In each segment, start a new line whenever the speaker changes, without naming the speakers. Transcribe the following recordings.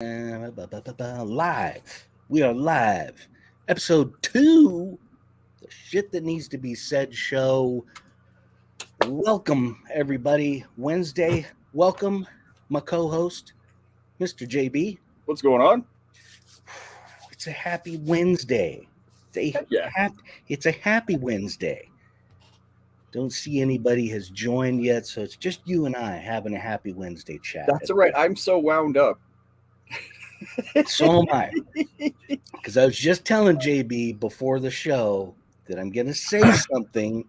Live. We are live. Episode 2. The Shit That Needs to Be Said show. Welcome, everybody. Wednesday. Welcome, my co host, Mr. JB.
What's going on?
It's a happy Wednesday.
Heck yeah.
It's a happy Wednesday. Don't see anybody has joined yet, so it's just you and I having a happy Wednesday chat.
That's all right. I'm so wound up.
So am I. Because I was just telling JB before the show that I'm going to say something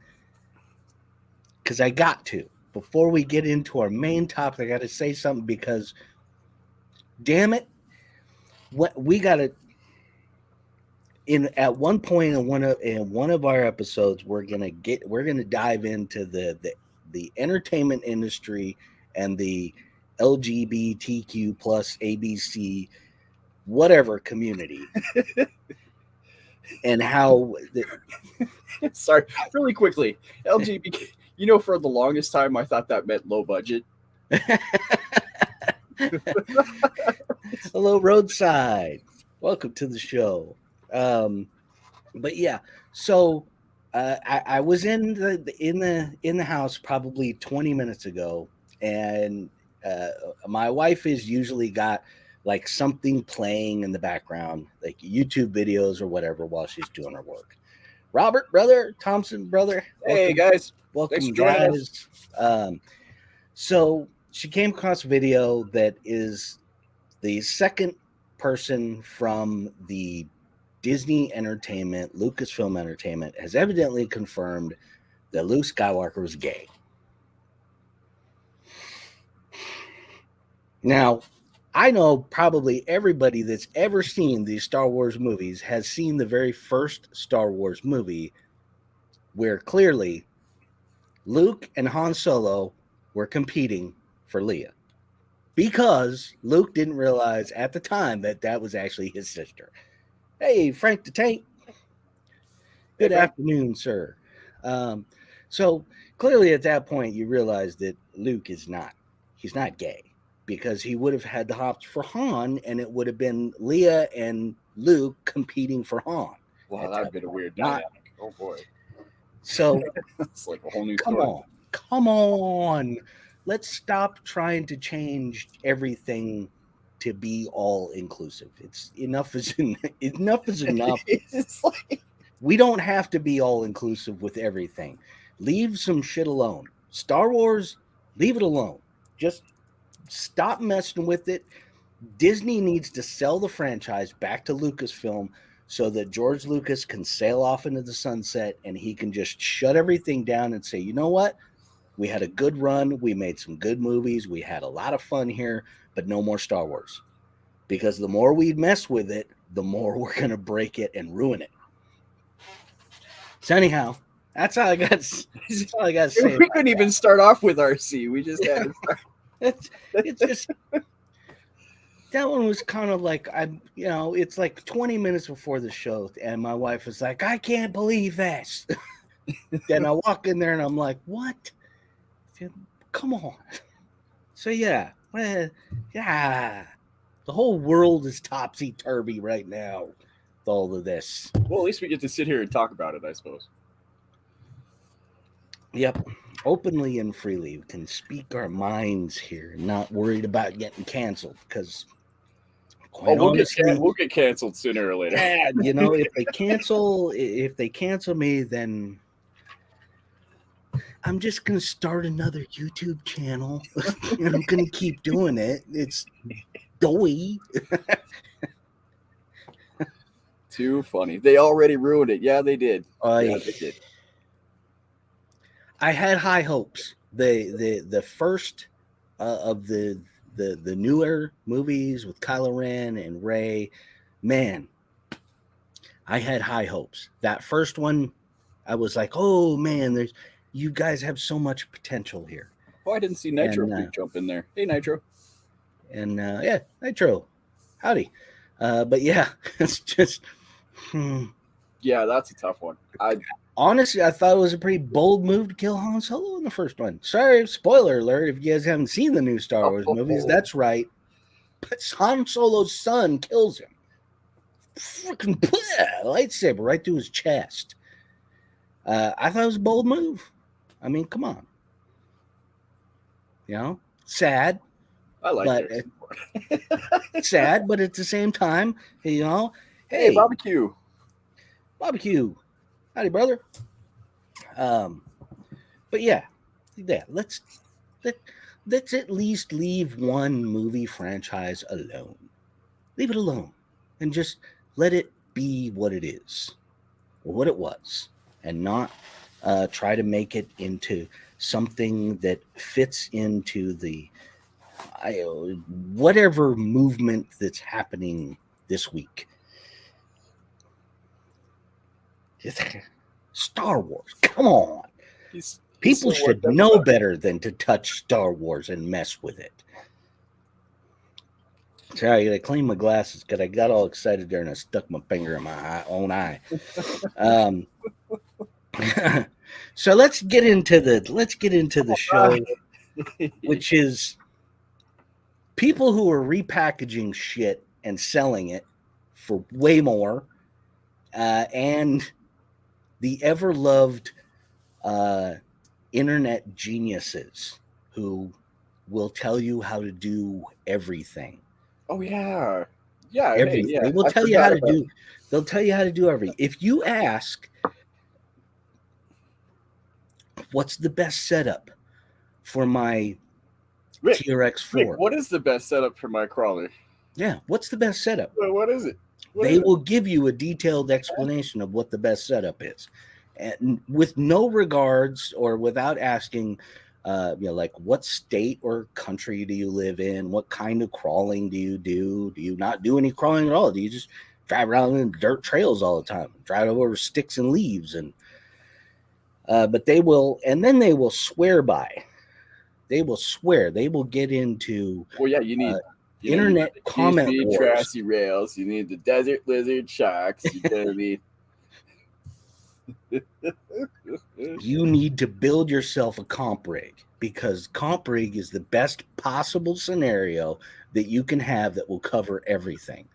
because I got to. Before we get into our main topic, I got to say something because, damn it, we got to. At one point in one of our episodes, we're gonna dive into the entertainment industry and the LGBTQ plus ABC whatever community and how
Sorry, really quickly. LGBT. For the longest time, I thought that meant low budget.
Hello, Roadside. Welcome to the show. But yeah, so I was in the house probably 20 minutes ago, and my wife has usually got like something playing in the background, like YouTube videos or whatever, while she's doing her work. Robert, brother, Thompson, brother.
Hey guys,
welcome, guys. So she came across a video that is the second person from the Disney Entertainment, Lucasfilm Entertainment, has evidently confirmed that Luke Skywalker was gay. Now, I know probably everybody that's ever seen these Star Wars movies has seen the very first Star Wars movie where clearly Luke and Han Solo were competing for Leia because Luke didn't realize at the time that was actually his sister. Hey, Frank the Tank. Good afternoon, sir. So clearly at that point you realize that Luke he's not gay, because he would have had the hops for Han, and it would have been Leia and Luke competing for Han.
Wow, that'd been a weird dynamic. Oh boy.
So
it's like a whole new story.
Come on. Let's stop trying to change everything to be all inclusive. It's enough is enough.
It's like,
we don't have to be all inclusive with everything. Leave some shit alone. Star Wars, leave it alone. Just stop messing with it. Disney needs to sell the franchise back to Lucasfilm so that George Lucas can sail off into the sunset and he can just shut everything down and say, you know what? We had a good run. We made some good movies. We had a lot of fun here, but no more Star Wars. Because the more we mess with it, the more we're going to break it and ruin it. So anyhow, that's all I got to say.
We couldn't even start off with RC. We just had to start.
It's just that one was kind of like it's like 20 minutes before the show, and my wife was like, I can't believe this. Then I walk in there and I'm like, what? Come on. So yeah, the whole world is topsy-turvy right now with all of this.
Well, at least we get to sit here and talk about it, I suppose.
Yep. Openly and freely, we can speak our minds here, not worried about getting canceled, because
we'll get canceled sooner or later.
Yeah, if they cancel me, then I'm just gonna start another YouTube channel and I'm gonna keep doing it. It's doughy.
Too funny. They already ruined it. Yeah, they did.
They did. I had high hopes. The first of the newer movies with Kylo Ren and Rey, man, I had high hopes. That first one, I was like, oh man, you guys have so much potential here.
Oh, I didn't see Nitro jump in there. Hey, Nitro.
And yeah, Nitro. Howdy. But yeah, it's just.
Yeah, that's a tough one.
Honestly, I thought it was a pretty bold move to kill Han Solo in the first one. Sorry, spoiler alert, if you guys haven't seen the new Star Wars movies, that's right. But Han Solo's son kills him. Freaking lightsaber right through his chest. I thought it was a bold move. I mean, come on. You know, sad.
I like
But
it.
Sad, but at the same time, you know,
Hey, barbecue.
Howdy, brother. But yeah, let's at least leave one movie franchise alone. Leave it alone and just let it be what it is, or what it was, and not try to make it into something that fits into the whatever movement that's happening this week. Star Wars, come on. People should know better than to touch Star Wars and mess with it. Sorry, I gotta clean my glasses because I got all excited there and I stuck my finger in my own eye. So let's get into the show, which is people who are repackaging shit and selling it for way more, and the ever-loved internet geniuses who will tell you how to do everything.
Oh yeah, yeah.
Everything.
Yeah.
They will tell you how to do. They'll tell you how to do everything. If you ask, what's the best setup for my TRX-4?
Rick, what is the best setup for my crawler?
Yeah, what's the best setup?
What is it?
They will give you a detailed explanation of what the best setup is, and with no regards or without asking, like what state or country do you live in? What kind of crawling do you do? Do you not do any crawling at all? Do you just drive around in dirt trails all the time, drive over sticks and leaves? And but they will, and then they will swear by. They will swear. They will get into.
Well, yeah, you need.
Internet comment wars.
Trashy rails. You need the desert lizard shocks. You're gonna need.
You need to build yourself a comp rig, because comp rig is the best possible scenario that you can have that will cover everything,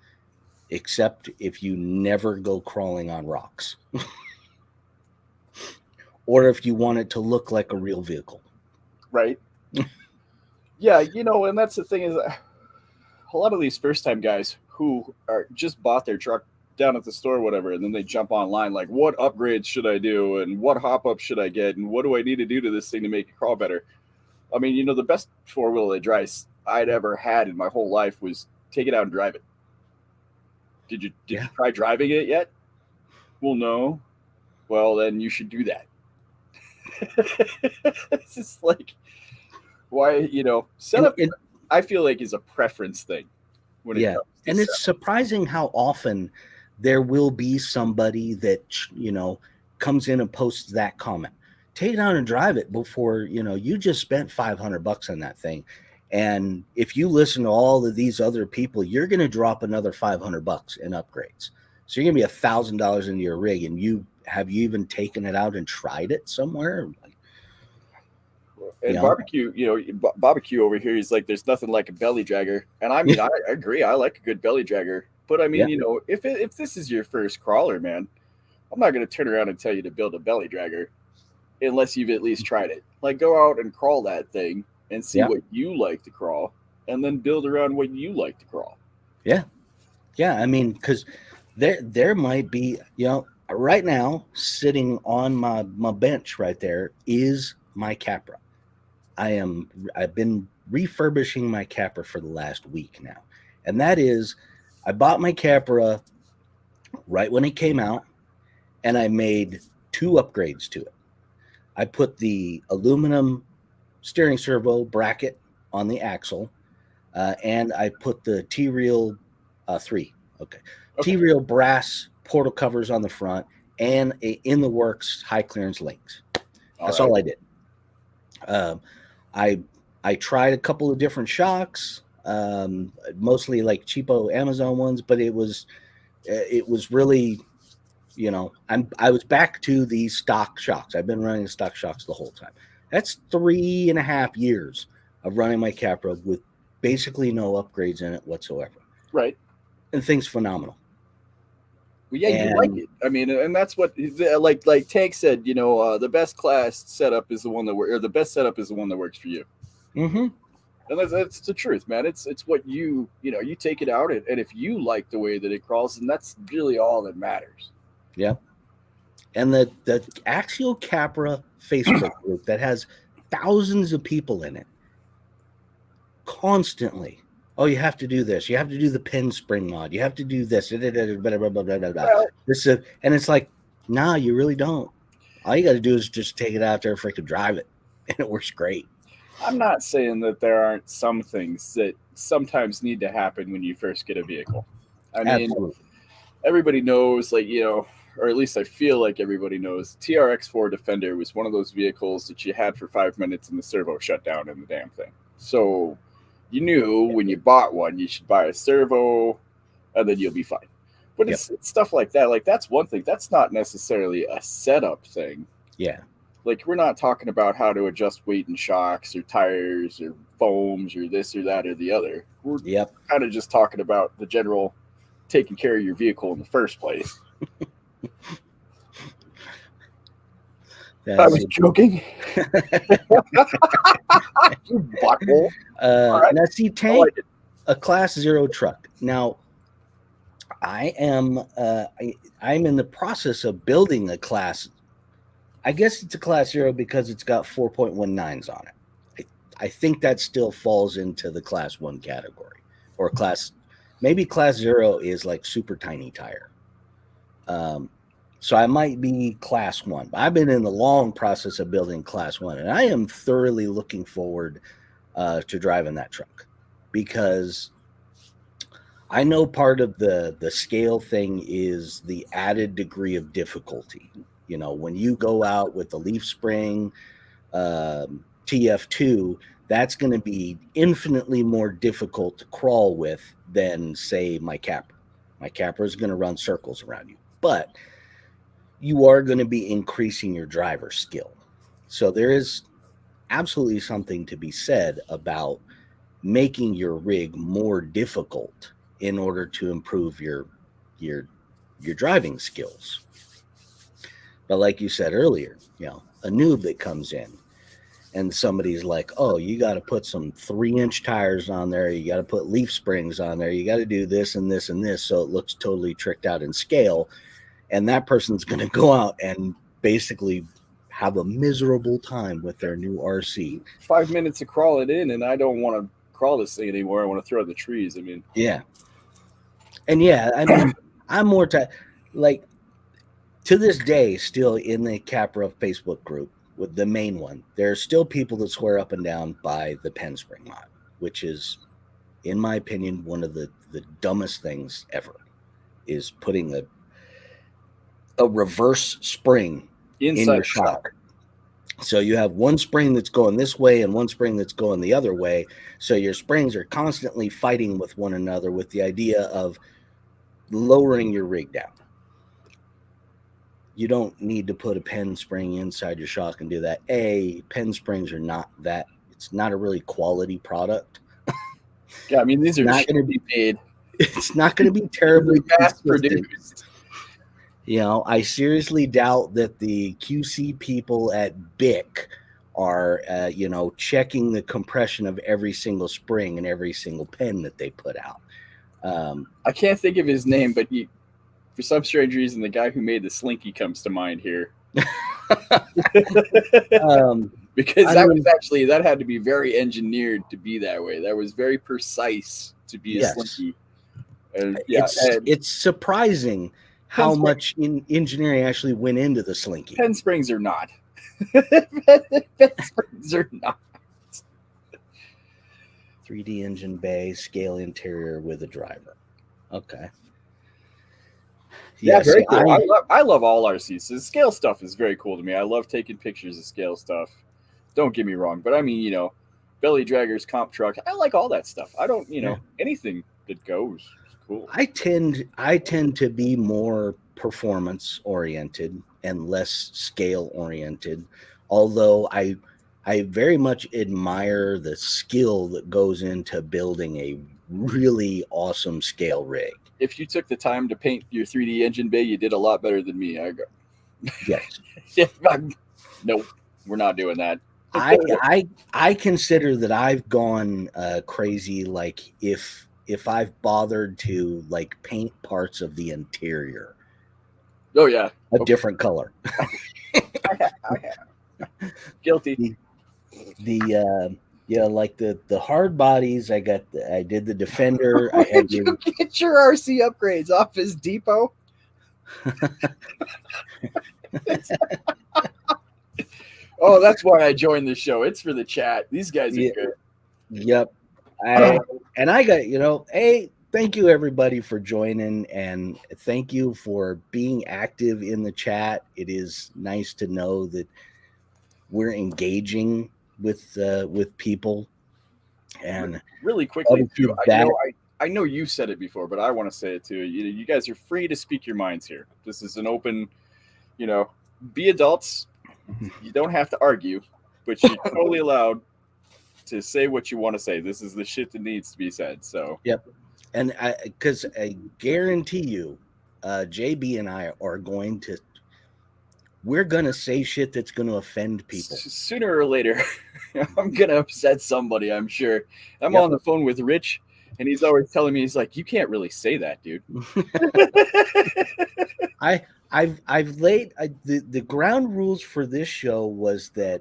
except if you never go crawling on rocks, or if you want it to look like a real vehicle.
Right. Yeah, and that's the thing is. A lot of these first-time guys who are just bought their truck down at the store or whatever, and then they jump online like, what upgrades should I do, and what hop-ups should I get, and what do I need to do to this thing to make it crawl better? I mean, the best four-wheel drive I'd ever had in my whole life was take it out and drive it. Did you try driving it yet? Well, no. Well, then you should do that. It's just like, why, setup. I feel like is a preference thing. When it comes to
and it's surprising how often there will be somebody that comes in and posts that comment. Take it out and drive it before you just spent $500 on that thing, and if you listen to all of these other people, you're going to drop another $500 in upgrades. So you're going to be $1,000 into your rig, and have you even taken it out and tried it somewhere?
And barbecue over here, he's like, there's nothing like a belly dragger. And I mean, I agree. I like a good belly dragger. But I mean, if this is your first crawler, man, I'm not going to turn around and tell you to build a belly dragger unless you've at least tried it. Like, go out and crawl that thing and see what you like to crawl, and then build around what you like to crawl. Yeah.
Yeah. I mean, because there might be, right now sitting on my bench right there is my Capra. I've been refurbishing my Capra for the last week now. And that is, I bought my Capra right when it came out, and I made 2 upgrades to it. I put the aluminum steering servo bracket on the axle, and I put the T-Reel 3. T-Reel brass portal covers on the front, and in the works high clearance links. That's all I did. I tried a couple of different shocks, mostly like cheapo Amazon ones, but it was really, I was back to the stock shocks. I've been running stock shocks the whole time. That's 3.5 years of running my Capra with basically no upgrades in it whatsoever.
Right.
And thing's phenomenal.
Well, yeah, you like it. I mean, and that's what like Tank said. The best class setup is the one that the best setup is the one that works for you.
Mm-hmm.
And that's the truth, man. It's what you take it out, and if you like the way that it crawls, then that's really all that matters.
Yeah. And the Axial Capra Facebook group that has thousands of people in it constantly. Oh, you have to do this. You have to do the pin spring mod. You have to do this. Blah, blah, blah, blah, blah, blah.
Well,
And it's like, nah, you really don't. All you got to do is just take it out there, freaking drive it, and it works great.
I'm not saying that there aren't some things that sometimes need to happen when you first get a vehicle. I mean,
Absolutely.
Everybody knows, or at least I feel like everybody knows, TRX4 Defender was one of those vehicles that you had for 5 minutes and the servo shut down in the damn thing. So you knew when you bought one, you should buy a servo and then you'll be fine. But it's stuff like that. Like, that's one thing. That's not necessarily a setup thing.
Yeah.
Like, we're not talking about how to adjust weight and shocks or tires or foams or this or that or the other. We're kind of just talking about the general taking care of your vehicle in the first place. I was joking. You butthole.
Right. Now, see, Tank, a Class 0 truck. Now, I am I'm in the process of building a class. I guess it's a Class 0 because it's got 4.19s on it. I think that still falls into the Class 1 category, or maybe Class 0 is like super tiny tire. So I might be Class 1. But I've been in the long process of building Class 1, and I am thoroughly looking forward to driving that truck, because I know part of the scale thing is the added degree of difficulty. When you go out with the leaf spring TF2, that's going to be infinitely more difficult to crawl with than, say, my Capra. My Capra is going to run circles around you, but you are going to be increasing your driver skill. So there is absolutely something to be said about making your rig more difficult in order to improve your driving skills. But like you said earlier, a noob that comes in and somebody's like, oh, you got to put some 3-inch tires on there. You got to put leaf springs on there. You got to do this and this and this. So it looks totally tricked out in scale. And that person's going to go out and basically have a miserable time with their new RC.
5 minutes to crawl it in, and I don't want to crawl this thing anymore. I want to throw it in the trees. I mean,
yeah. And I mean, I'm more like, to this day, still in the Capra Facebook group, with the main one, there are still people that swear up and down by the pen spring mod, which is, in my opinion, one of the dumbest things ever, is putting a reverse spring inside in your shock. So you have one spring that's going this way and one spring that's going the other way. So your springs are constantly fighting with one another with the idea of lowering your rig down. You don't need to put a pen spring inside your shock and do that. Pen springs are not that. It's not a really quality product.
Yeah, I mean, these are not going to be made.
It's not going to be terribly
mass produced.
I seriously doubt that the QC people at BIC are, checking the compression of every single spring and every single pen that they put out.
I can't think of his name, but for some strange reason, the guy who made the Slinky comes to mind here. Because that had to be very engineered to be that way. That was very precise to be a Slinky. And,
it's surprising how much engineering actually went into the Slinky.
Pen springs are not. Pen springs are not.
3D engine bay, scale interior with a driver. Okay.
Yeah, very cool. I love all RCs. The scale stuff is very cool to me. I love taking pictures of scale stuff. Don't get me wrong, but I mean, belly draggers, comp truck. I like all that stuff. I don't, anything that goes. Is cool.
I tend to be more performance oriented and less scale oriented. Although I I very much admire the skill that goes into building a really awesome scale rig.
If you took the time to paint your 3D engine bay, you did a lot better than me. I go,
Yes.
nope, we're not doing that.
I consider that I've gone crazy. Like if I've bothered to like paint parts of the interior
Oh yeah,
a different color.
I have. Guilty.
The like the hard bodies. I did the Defender. I had
Did you get your RC upgrades off his depot? Oh, that's why I joined the show. It's for the chat. These guys are good.
Yep. I got, hey, thank you everybody for joining, and thank you for being active in the chat. It is nice to know that we're engaging with people. And
really quickly too, I know you said it before, but I want to say it too. You guys are free to speak your minds here. This is an open, be adults. You don't have to argue, but you're totally allowed to say what you want to say. This is the shit that needs to be said. So
yep. And because I guarantee you, JB and I are we're going to say shit that's going to offend people.
Sooner or later, I'm going to upset somebody, I'm sure. I'm on the phone with Rich, and he's always telling me, he's like, you can't really say that, dude.
I've laid the ground rules for this show was that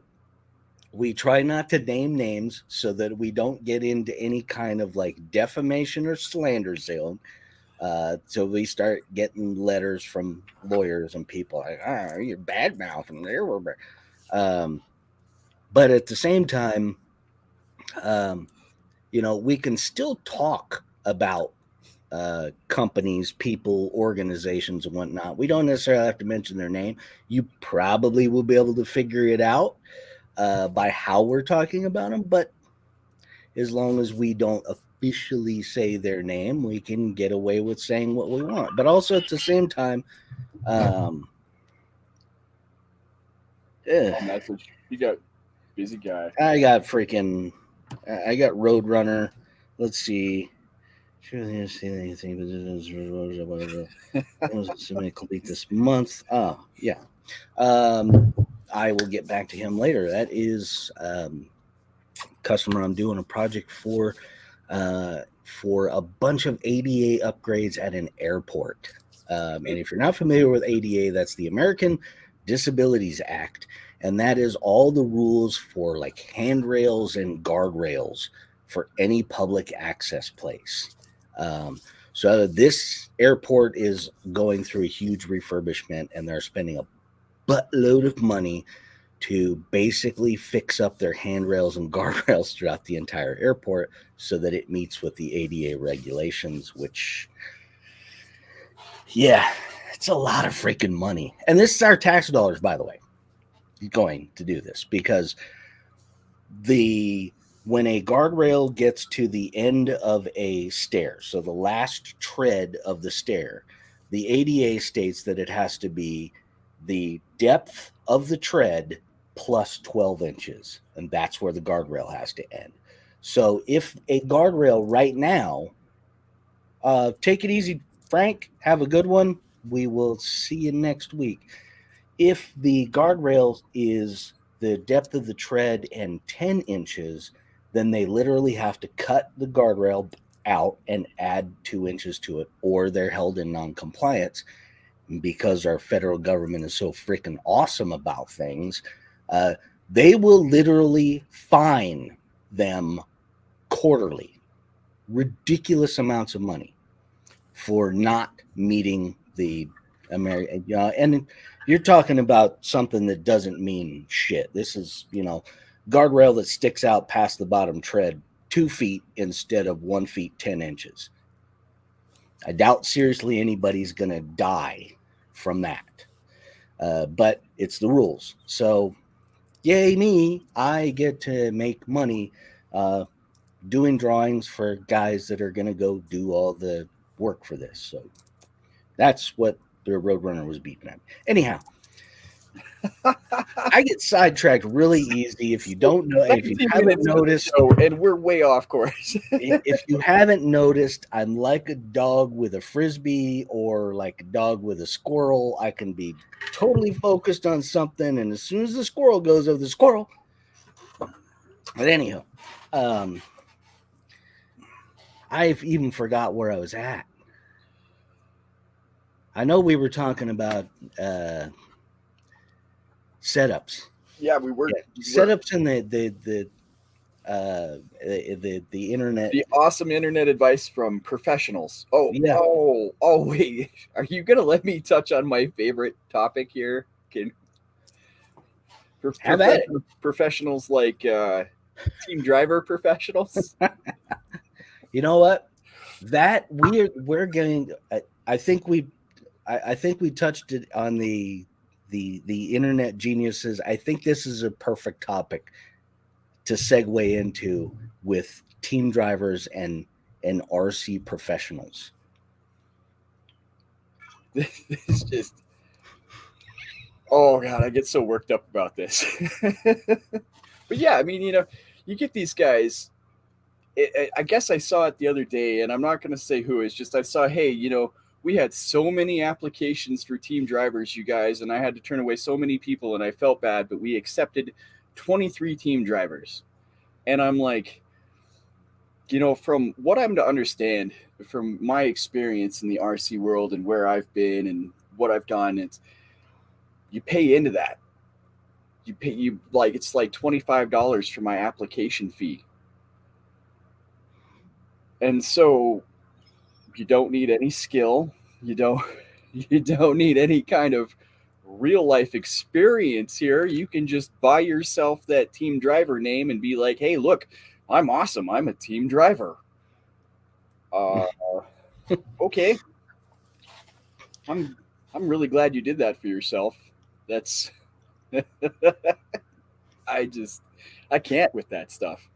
we try not to name names so that we don't get into any kind of like defamation or slander zone. So we start getting letters from lawyers and people like, you're bad mouthing there. But at the same time, we can still talk about companies, people, organizations, and whatnot. We don't necessarily have to mention their name. You probably will be able to figure it out by how we're talking about them. But as long as we don't officially say their name, we can get away with saying what we want. But also at the same time,
message. You got busy guy.
I got Roadrunner. Let's see. Sure, they didn't see anything, but it was complete this month. Oh, yeah. I will get back to him later. That is customer I'm doing a project for a bunch of ADA upgrades at an airport. And if you're not familiar with ADA, that's the American Disabilities Act, and that is all the rules for like handrails and guardrails for any public access place. So this airport is going through a huge refurbishment, and they're spending a buttload of money to basically fix up their handrails and guardrails throughout the entire airport so that it meets with the ADA regulations, which, yeah, it's a lot of freaking money. And this is our tax dollars, by the way, going to do this, because when a guardrail gets to the end of a stair, so the last tread of the stair, the ADA states that it has to be the depth of the tread plus 12 inches, and that's where the guardrail has to end. So if a guardrail right now, take it easy, Frank, have a good one. We will see you next week. If the guardrail is the depth of the tread and 10 inches, then they literally have to cut the guardrail out and add 2 inches to it, or they're held in non-compliance. Because our federal government is so freaking awesome about things, they will literally fine them quarterly ridiculous amounts of money for not meeting the American, and you're talking about something that doesn't mean shit. This is, guardrail that sticks out past the bottom tread 2 feet instead of 1 feet 10 inches. I doubt seriously anybody's going to die from that. But it's the rules. So, yay me, I get to make money doing drawings for guys that are going to go do all the work for this. So that's what the Roadrunner was beeping at. Anyhow, I get sidetracked really easy. If you don't know, if you
19
haven't
minutes into the
noticed,
show, and we're way off course.
if you haven't noticed, I'm like a dog with a frisbee or like a dog with a squirrel. I can be totally focused on something, and as soon as the squirrel goes over the squirrel, but anyhow, um, I've even forgot where I was at. I know we were talking about setups.
Yeah, we were.
Setups in the internet.
The awesome internet advice from professionals.
Yeah.
Wait. Are you gonna let me touch on my favorite topic here?
Have at it.
Professionals like team driver professionals.
You know what? That we're getting. I think we touched it on the internet geniuses. I think this is a perfect topic to segue into with team drivers and RC professionals.
It's just, oh god, I get so worked up about this. But yeah, I mean, you get these guys. I guess I saw it the other day, and I'm not going to say who. It's just I saw, hey, we had so many applications for team drivers, you guys, and I had to turn away so many people, and I felt bad, but we accepted 23 team drivers. And I'm like, from what I'm to understand, from my experience in the RC world and where I've been and what I've done, it's you pay into that. It's like $25 for my application fee. And so you don't need any skill. You don't need any kind of real life experience here. You can just buy yourself that team driver name and be like, hey, look, I'm awesome. I'm a team driver. Okay. I'm really glad you did that for yourself. That's I can't with that stuff.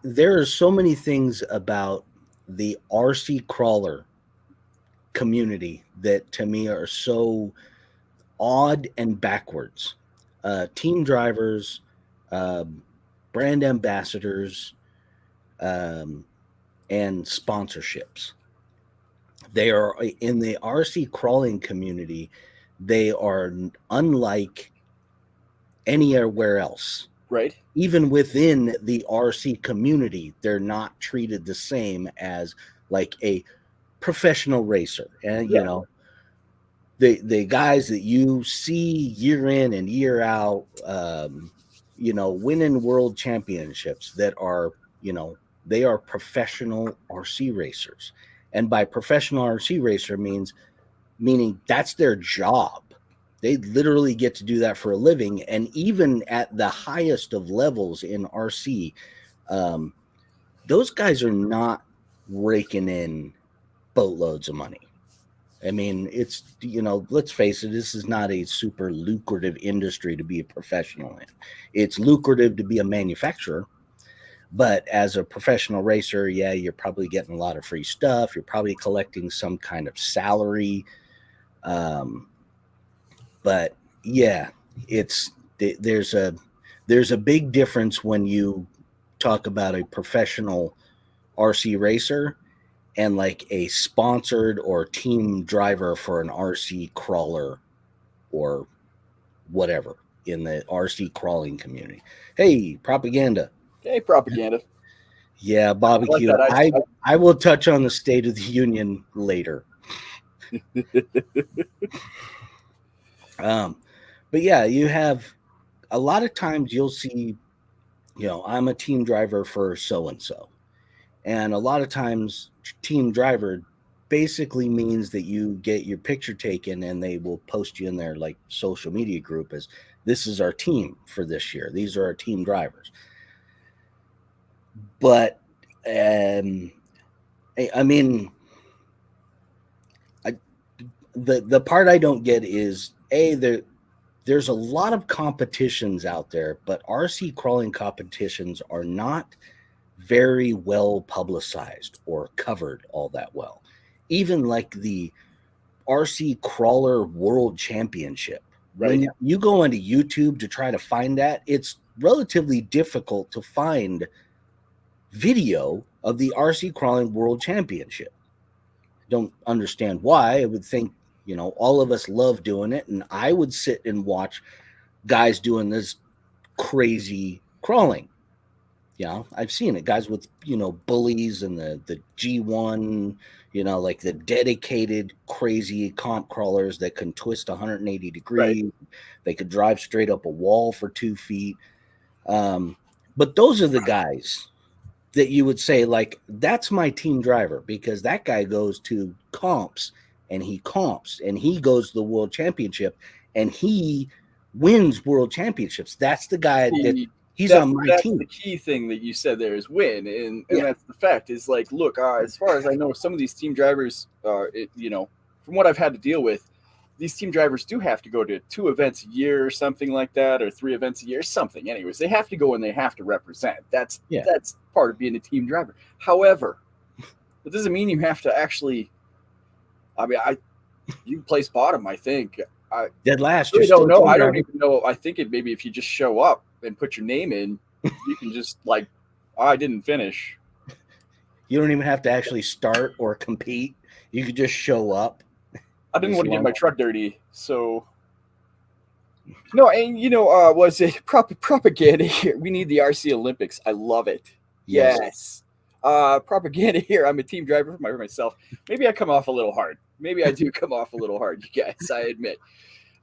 There are so many things about the RC crawler community that to me are so odd and backwards. Team drivers, brand ambassadors, and sponsorships. They are in the RC crawling community. They are unlike anywhere else.
Right.
Even within the RC community, they're not treated the same as like a professional racer. And the guys that you see year in and year out, winning world championships that are, they are professional RC racers. And by professional RC racer meaning that's their job. They literally get to do that for a living. And even at the highest of levels in RC, those guys are not raking in boatloads of money. I mean, it's, let's face it, this is not a super lucrative industry to be a professional in. It's lucrative to be a manufacturer, but as a professional racer, yeah, you're probably getting a lot of free stuff. You're probably collecting some kind of salary. But yeah, there's a big difference when you talk about a professional RC racer and like a sponsored or team driver for an RC crawler or whatever in the RC crawling community. Hey, propaganda.
Hey, propaganda.
Yeah, barbecue. I will touch on the State of the Union later. But yeah, you have a lot of times you'll see, I'm a team driver for so-and-so. And a lot of times team driver basically means that you get your picture taken and they will post you in their like social media group as this is our team for this year. These are our team drivers. But I mean, the part I don't get is there's a lot of competitions out there, but RC crawling competitions are not very well publicized or covered all that well. Even like the RC Crawler World Championship.
Right.
When you go into YouTube to try to find that, it's relatively difficult to find video of the RC Crawling World Championship. Don't understand why. I would think, all of us love doing it, and I would sit and watch guys doing this crazy crawling. I've seen it, guys with bullies and the G1, like the dedicated crazy comp crawlers that can twist 180 degrees.
Right.
They could drive straight up a wall for 2 feet. But those are the guys that you would say, like, that's my team driver, because that guy goes to comps and he goes to the world championship and he wins world championships. That's the guy that he's on my team.
The key thing that you said there is win, and that's the fact. Is like, look, as far as I know, some of these team drivers, from what I've had to deal with, these team drivers do have to go to 2 events a year or something like that, or 3 events a year, something. Anyways, they have to go and they have to represent. That's part of being a team driver. However, that doesn't mean you have to actually. I mean, you can place bottom. I think.
Dead last.
I don't know. I don't even know. I think maybe if you just show up and put your name in, you can just I didn't finish.
You don't even have to actually start or compete. You could just show up.
I didn't want to get my truck dirty, so no. And was it propaganda here? We need the RC Olympics. I love it. Yes. Propaganda here. I'm a team driver for myself. Maybe I come off a little hard. Maybe I do come off a little hard, you guys. I admit.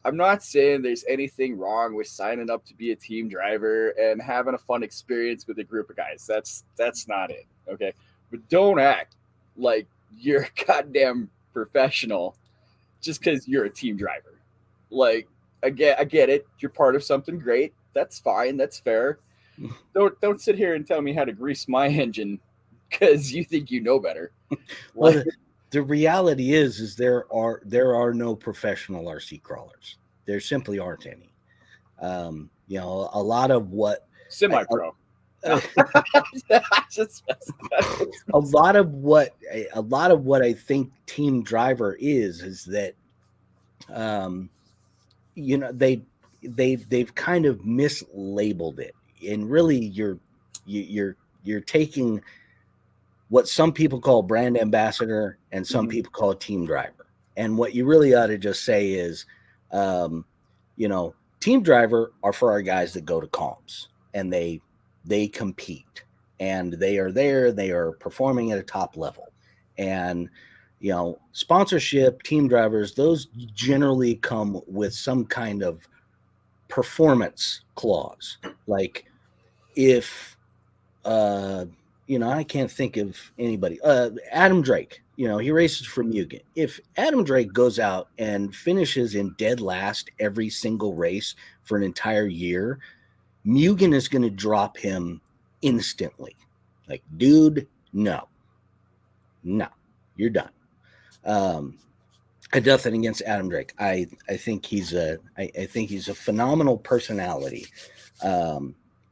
I'm not saying there's anything wrong with signing up to be a team driver and having a fun experience with a group of guys. That's not it. Okay. But don't act like you're a goddamn professional just because you're a team driver. Like, I get it. You're part of something great. That's fine. That's fair. Don't sit here and tell me how to grease my engine because you think you know better.
Well, the reality is there are no professional RC crawlers. There simply aren't any. A lot of what
semi-pro.
A lot of what I think team driver is that they've kind of mislabeled it, and really you're taking what some people call brand ambassador and some people call team driver. And what you really ought to just say is, team driver are for our guys that go to comps and they compete and they are there, they are performing at a top level. And, sponsorship, team drivers, those generally come with some kind of performance clause. Like if, I can't think of anybody. Adam Drake, he races for Mugen. If Adam Drake goes out and finishes in dead last every single race for an entire year, Mugen is going to drop him instantly. Like, dude, no, you're done. I have nothing against Adam Drake. I think he's a phenomenal personality.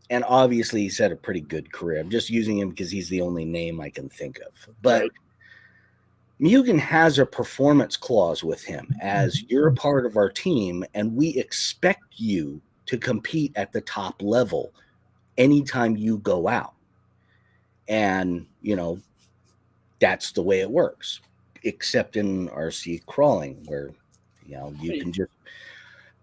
And obviously he's had a pretty good career. I'm just using him because he's the only name I can think of. But right. Mugen has a performance clause with him as you're a part of our team, and we expect you to compete at the top level anytime you go out. And, that's the way it works, except in RC crawling where, you can just.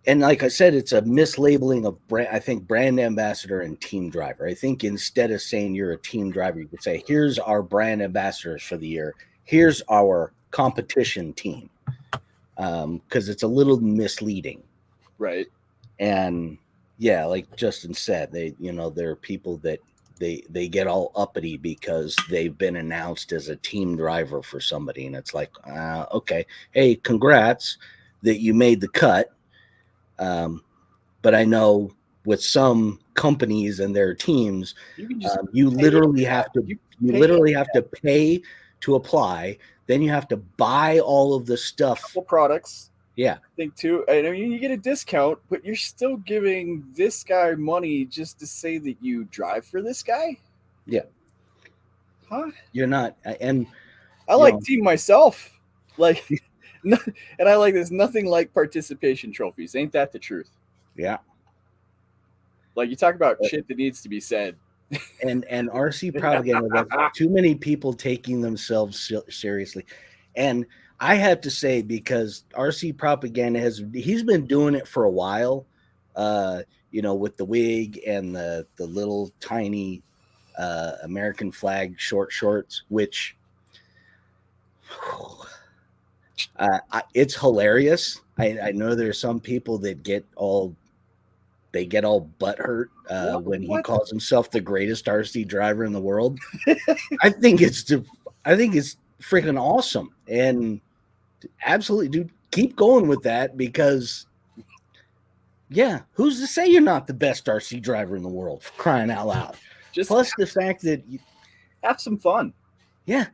And like I said, it's a mislabeling of brand. I think brand ambassador and team driver. I think instead of saying you're a team driver, you could say, here's our brand ambassadors for the year. Here's our competition team. Because it's a little misleading.
Right.
And yeah, like Justin said, there are people that they get all uppity because they've been announced as a team driver for somebody. And it's like, okay, hey, congrats that you made the cut. But I know with some companies and their teams, you literally have to pay to apply. Then you have to buy all of the stuff.
Couple products.
Yeah.
I think too. I mean, you get a discount, but you're still giving this guy money just to say that you drive for this guy.
Yeah.
Huh?
You're not. And
I like team myself. Like, And I like this. Nothing like participation trophies. Ain't that the truth?
Yeah.
Like you talk about shit that needs to be said.
And RC propaganda, that's too many people taking themselves seriously. And I have to say, because RC propaganda he's been doing it for a while, with the wig and the little tiny American flag short shorts, which it's hilarious. I know there's some people that get all butthurt when he calls himself the greatest RC driver in the world. I think it's freaking awesome, and absolutely, dude, keep going with that, because who's to say you're not the best RC driver in the world, for crying out loud? Plus the fact that
have some fun.
Yeah,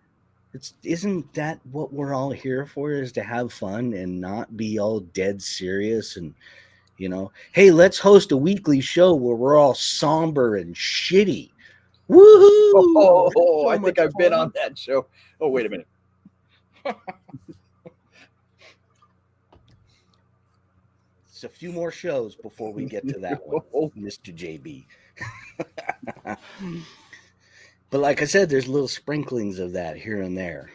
isn't that what we're all here for, is to have fun and not be all dead serious and hey, let's host a weekly show where we're all somber and shitty. Woohoo!
So I think I've been on that show. Oh, wait a minute.
It's a few more shows before we get to that one, Mr. JB. But like I said, there's little sprinklings of that here and there.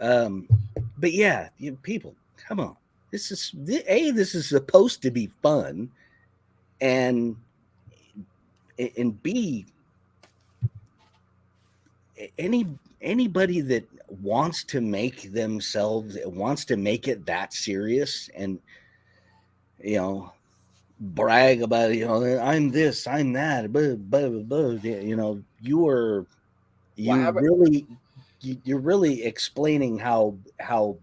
But yeah, people, come on. This is supposed to be fun, and B, anybody that wants to make it that serious and brag about I'm this, I'm that, you're really explaining how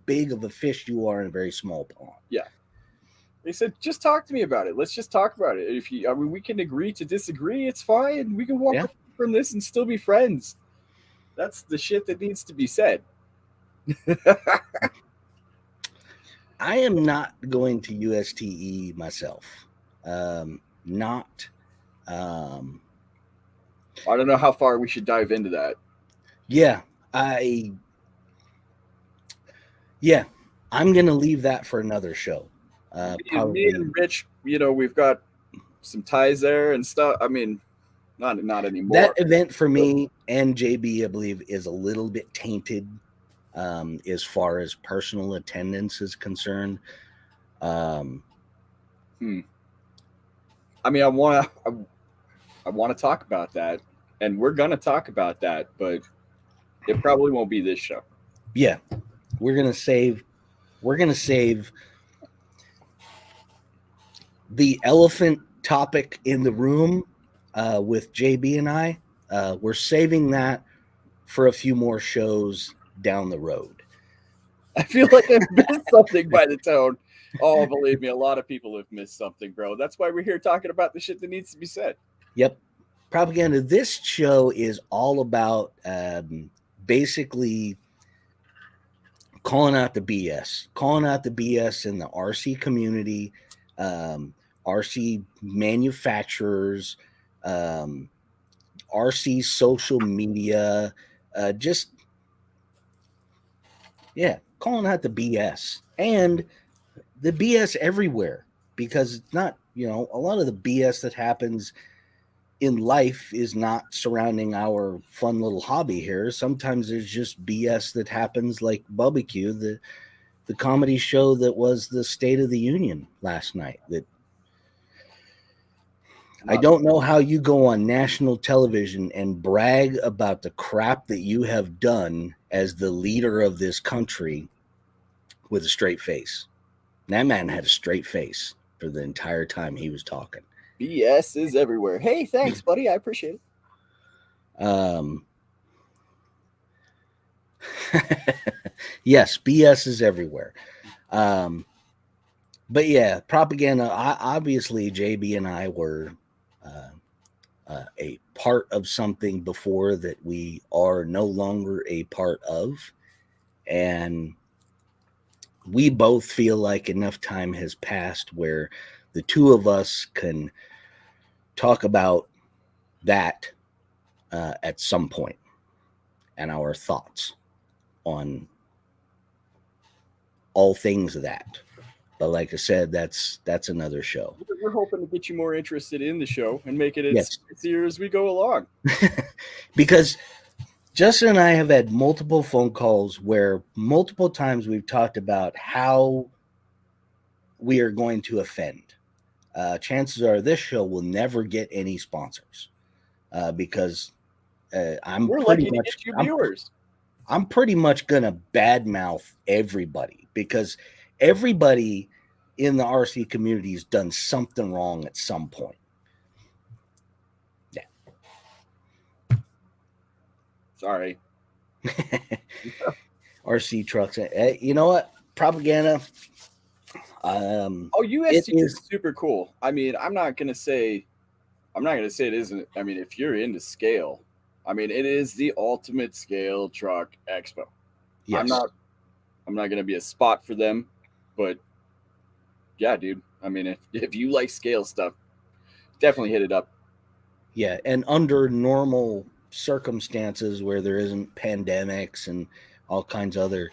big of a fish you are in a very small pond.
Yeah. They said, just talk to me about it. Let's just talk about it. We can agree to disagree. It's fine. We can walk away from this and still be friends. That's the shit that needs to be said.
I am not going to USTE myself. I
don't know how far we should dive into that.
Yeah, I'm going to leave that for another show.
Me and Rich, we've got some ties there and stuff. I mean, not anymore.
That event for me and JB, I believe, is a little bit tainted as far as personal attendance is concerned.
I mean, I want to talk about that, and we're going to talk about that, but it probably won't be this show.
Yeah, we're gonna save the elephant topic in the room with JB and I. We're saving that for a few more shows down the road.
I feel like I've missed something by the tone. Oh, believe me, a lot of people have missed something, bro. That's why we're here talking about the shit that needs to be said.
Yep. Propaganda. This show is all about basically calling out the BS in the RC community, RC manufacturers, RC social media, calling out the BS, and the BS everywhere, because it's not, a lot of the BS that happens in life is not surrounding our fun little hobby here. Sometimes there's just BS that happens, like Barbecue, the comedy show that was the State of the Union last night. That I don't know how you go on national television and brag about the crap that you have done as the leader of this country with a straight face. That man had a straight face for the entire time he was talking.
BS is everywhere. Hey, thanks, buddy. I appreciate it.
Yes, BS is everywhere. But yeah, propaganda. Obviously, JB and I were a part of something before that we are no longer a part of. And we both feel like enough time has passed where the two of us can talk about that at some point and our thoughts on all things of that. But like I said, that's another show.
We're hoping to get you more interested in the show and make it as
Yes.
easier as we go along.
Because Justin and I have had multiple phone calls where multiple times we've talked about how we are going to offend. Chances are this show will never get any sponsors because
We're lucky to get you viewers.
I'm pretty much gonna badmouth everybody because everybody in the RC community has done something wrong at some point. Yeah.
Sorry.
RC trucks. You know what? Propaganda.
UST is super cool. I mean, I'm not gonna say it isn't. I mean, if you're into scale, I mean, it is the ultimate scale truck expo.
Yes.
I'm not gonna be a spot for them, but yeah, dude. I mean, if you like scale stuff, definitely hit it up.
Yeah, and under normal circumstances where there isn't pandemics and all kinds of other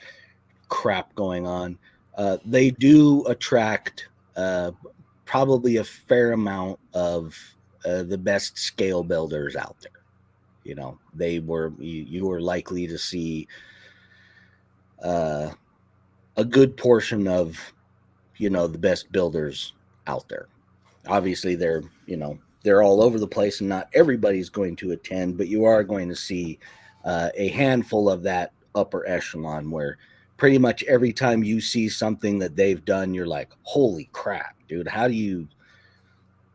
crap going on, they do attract probably a fair amount of the best scale builders out there. You know, you were likely to see a good portion of, you know, the best builders out there. Obviously, they're all over the place, and not everybody's going to attend, but you are going to see a handful of that upper echelon where pretty much every time you see something that they've done, you're like, holy crap, dude, how do you,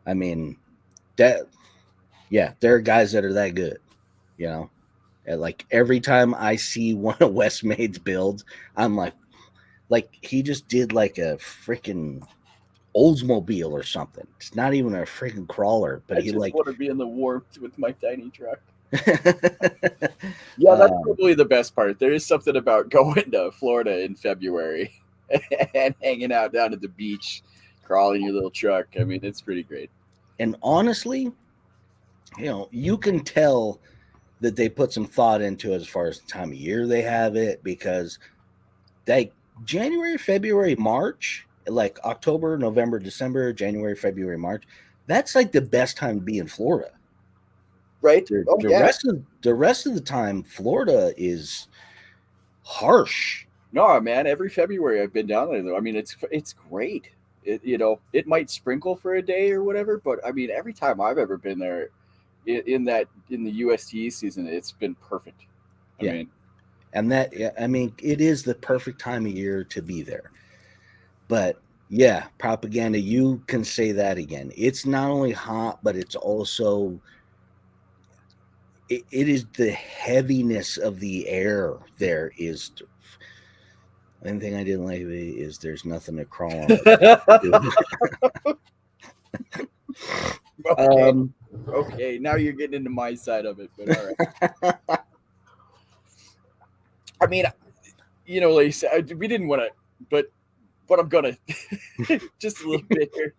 I mean, that, yeah, there are guys that are that good, you know, and like every time I see one of Westmade's builds, I'm like he just did like a freaking Oldsmobile or something. It's not even a freaking crawler, but
I just want to be in the warmth with my tiny truck.
Yeah,
that's probably the best part. There is something about going to Florida in February and hanging out down at the beach, crawling your little truck. I mean, it's pretty great.
And honestly, you know, you can tell that they put some thought into it as far as the time of year they have it, because like January, February, March, like October, November, December, January, February, March, that's like the best time to be in Florida.
Right.
The rest of the time, Florida is harsh.
No, man. Every February I've been down there, though. I mean, it's great. It might sprinkle for a day or whatever, but I mean, every time I've ever been there, in the UST season, it's been perfect. I mean,
it is the perfect time of year to be there. But yeah, propaganda, you can say that again. It's not only hot, but it's also it is the heaviness of the air there is. The only thing I didn't like is there's nothing to crawl on.
Okay, now you're getting into my side of it, but all right. I mean, you know, like you said, we didn't want to, but I'm gonna just a little bit here.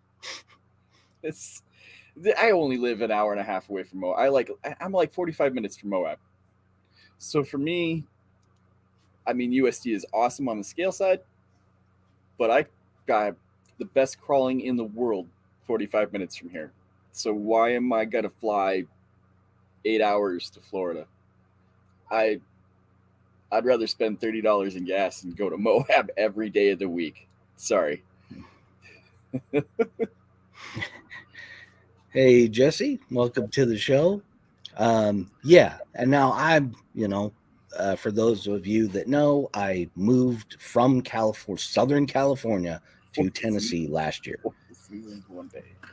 I only live an hour and a half away from Moab. I'm like 45 minutes from Moab. So for me, I mean, UST is awesome on the scale side, but I got the best crawling in the world 45 minutes from here. So why am I gonna fly 8 hours to Florida? I'd rather spend $30 in gas and go to Moab every day of the week. Sorry.
Hey, Jesse, welcome to the show. Yeah, and now I'm, you know, for those of you that know, I moved from Southern California to Tennessee last year.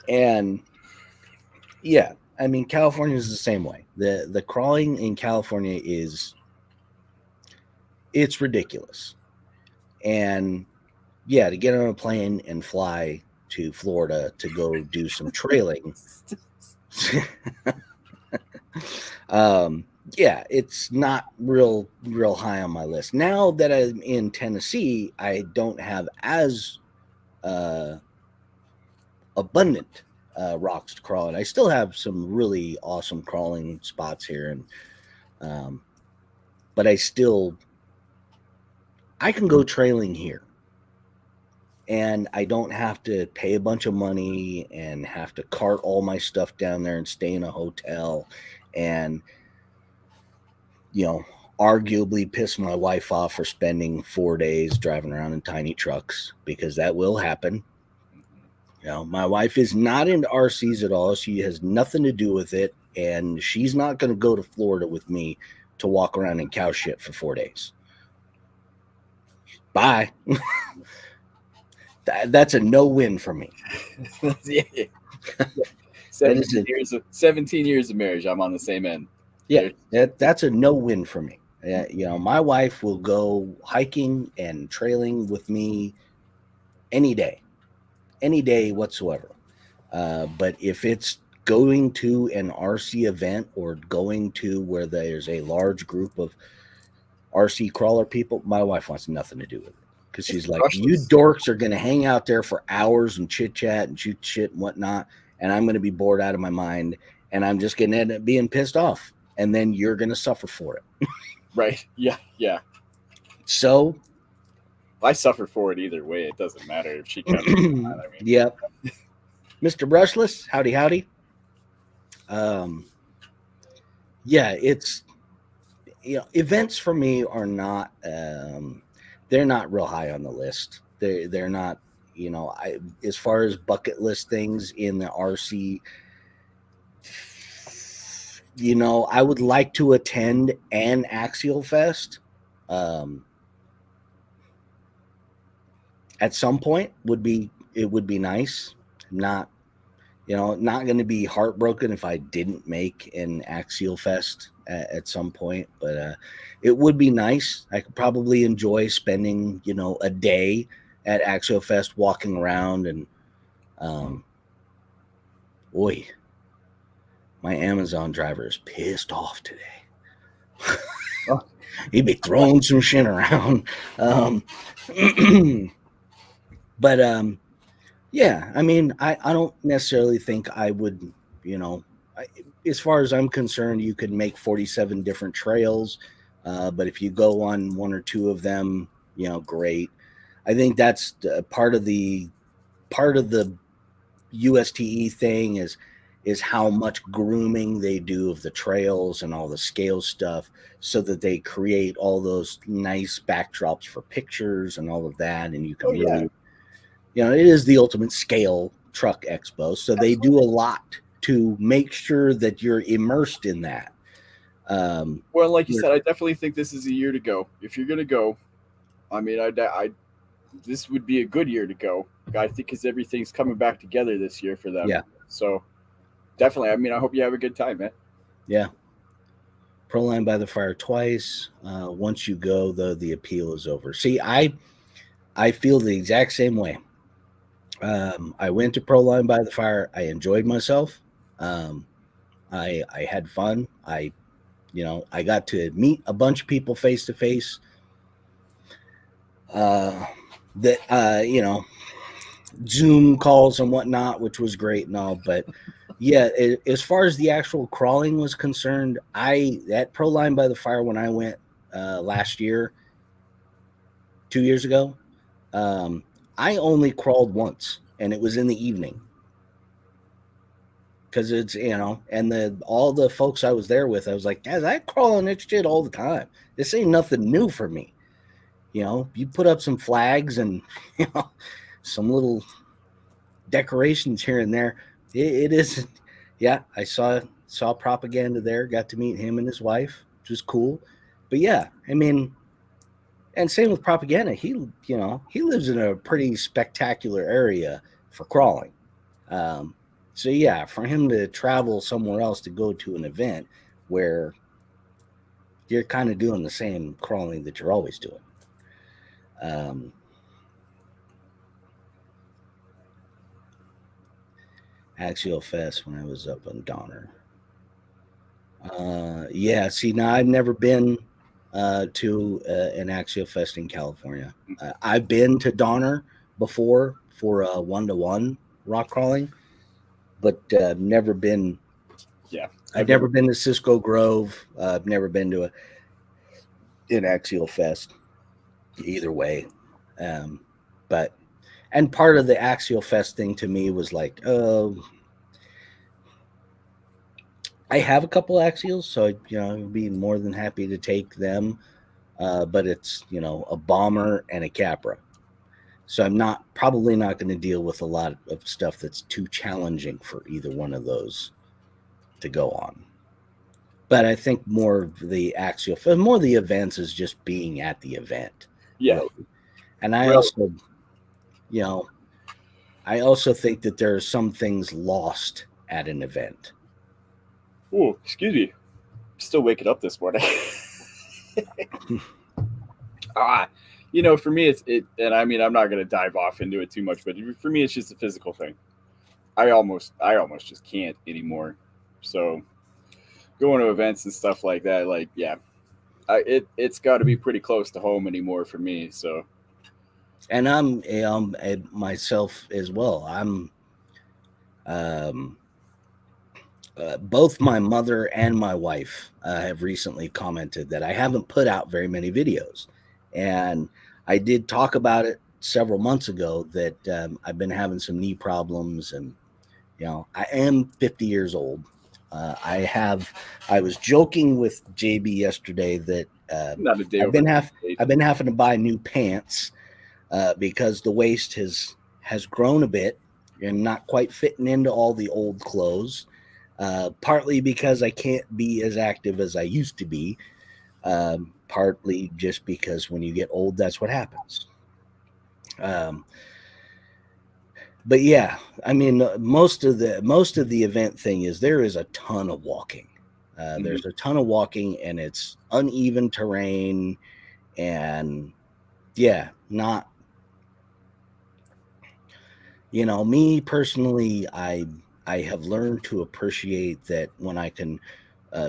And yeah, I mean, California is the same way. The crawling in California it's ridiculous. And yeah, to get on a plane and fly to Florida to go do some trailing. Yeah, it's not real high on my list. Now that I'm in Tennessee, I don't have as abundant rocks to crawl in. I still have some really awesome crawling spots here, and but I can go trailing here. and I don't have to pay a bunch of money and have to cart all my stuff down there and stay in a hotel and, you know, arguably piss my wife off for spending 4 days driving around in tiny trucks, because that will happen. You know, my wife is not into RCs at all. She has nothing to do with it, and she's not going to go to Florida with me to walk around in cow shit for 4 days. Bye. That's a no-win for me.
Yeah. 17 years of marriage, I'm on the same end.
Yeah, that's a no-win for me. You know, my wife will go hiking and trailing with me any day whatsoever. But if it's going to an RC event or going to where there's a large group of RC crawler people, my wife wants nothing to do with it, because she's like, you dorks are going to hang out there for hours and chit chat and shoot shit and whatnot, and I'm going to be bored out of my mind, and I'm just going to end up being pissed off, and then you're going to suffer for it.
Right. Yeah.
So
I suffer for it either way. It doesn't matter if she comes.
Yep. Mr. Brushless, howdy. Yeah, it's, you know, events for me are not, they're not real high on the list. They're not, you know, as far as bucket list things in the RC, you know, I would like to attend an Axial Fest. At some point it would be nice. Not, you know, not going to be heartbroken if I didn't make an Axial Fest at some point, but it would be nice. I could probably enjoy spending, you know, a day at Axial Fest walking around, and boy, my Amazon driver is pissed off today. He'd be throwing some shit around. But yeah, I mean, I don't necessarily think I would, you know, as far as I'm concerned, you could make 47 different trails, but if you go on one or two of them, you know, great. I think that's part of the USTE thing is how much grooming they do of the trails and all the scale stuff, so that they create all those nice backdrops for pictures and all of that, and you can really, you know, it is the ultimate scale truck expo, so they do a lot to make sure that you're immersed in that.
Well, like you said, I definitely think this is a year to go. If you're going to go, I mean, I this would be a good year to go. I think because everything's coming back together this year for them.
Yeah.
So definitely, I mean, I hope you have a good time, man.
Yeah. Proline by the Fire twice. Once you go, though, the appeal is over. See, I feel the exact same way. I went to Proline by the Fire. I enjoyed myself. I had fun. I got to meet a bunch of people face to face. You know, Zoom calls and whatnot, which was great and all. But yeah, as far as the actual crawling was concerned, at Proline by the Fire when I went last year, 2 years ago, I only crawled once, and it was in the evening. Because it's, you know, and all the folks I was there with, I was like, guys, I crawl on that shit all the time. This ain't nothing new for me. You know, you put up some flags and, you know, some little decorations here and there. It isn't. Yeah, I saw Propaganda there. Got to meet him and his wife, which was cool. But yeah, I mean, and same with Propaganda. He lives in a pretty spectacular area for crawling. So yeah, for him to travel somewhere else to go to an event where you're kind of doing the same crawling that you're always doing. Axial Fest when I was up on Donner. Yeah, see, now I've never been to an Axial Fest in California. I've been to Donner before for 1-to-1 rock crawling, but never been.
Yeah,
I've never been to Cisco Grove. I've never been to an Axial Fest. Either way, but And part of the Axial Fest thing to me was like, I have a couple Axials, so I'd be more than happy to take them. But it's a Bomber and a Capra, so I'm probably not going to deal with a lot of stuff that's too challenging for either one of those to go on. But I think more of the Axial, more of the events is just being at the event.
Yeah.
Really. And I also, I also think that there are some things lost at an event.
Oh, excuse me. I'm still waking up this morning. For me, and I mean, I'm not going to dive off into it too much, but for me, it's just a physical thing. I almost just can't anymore. So going to events and stuff like that, like, yeah, it's got to be pretty close to home anymore for me. So,
and I'm myself as well. I'm both my mother and my wife have recently commented that I haven't put out very many videos, and I did talk about it several months ago that I've been having some knee problems, and I am 50 years old. I was joking with JB yesterday that
not a day
I've been having to buy new pants because the waist has grown a bit and not quite fitting into all the old clothes. Partly because I can't be as active as I used to be. Partly just because when you get old, that's what happens. But yeah, I mean, most of the event thing is there is a ton of walking. There's a ton of walking, and it's uneven terrain, and yeah, not. Me personally, I have learned to appreciate that when I can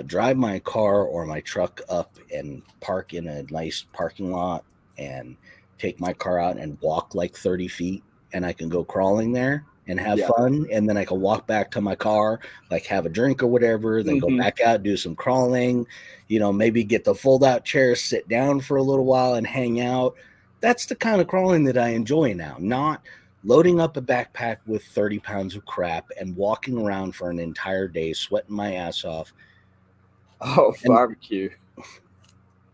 drive my car or my truck up and park in a nice parking lot and take my car out and walk like 30 feet, and I can go crawling there and have fun, and then I can walk back to my car, like have a drink or whatever, then go back out, do some crawling, maybe get the fold out chair, sit down for a little while and hang out. That's the kind of crawling that I enjoy now, not loading up a backpack with 30 pounds of crap and walking around for an entire day, sweating my ass off.
Oh, barbecue.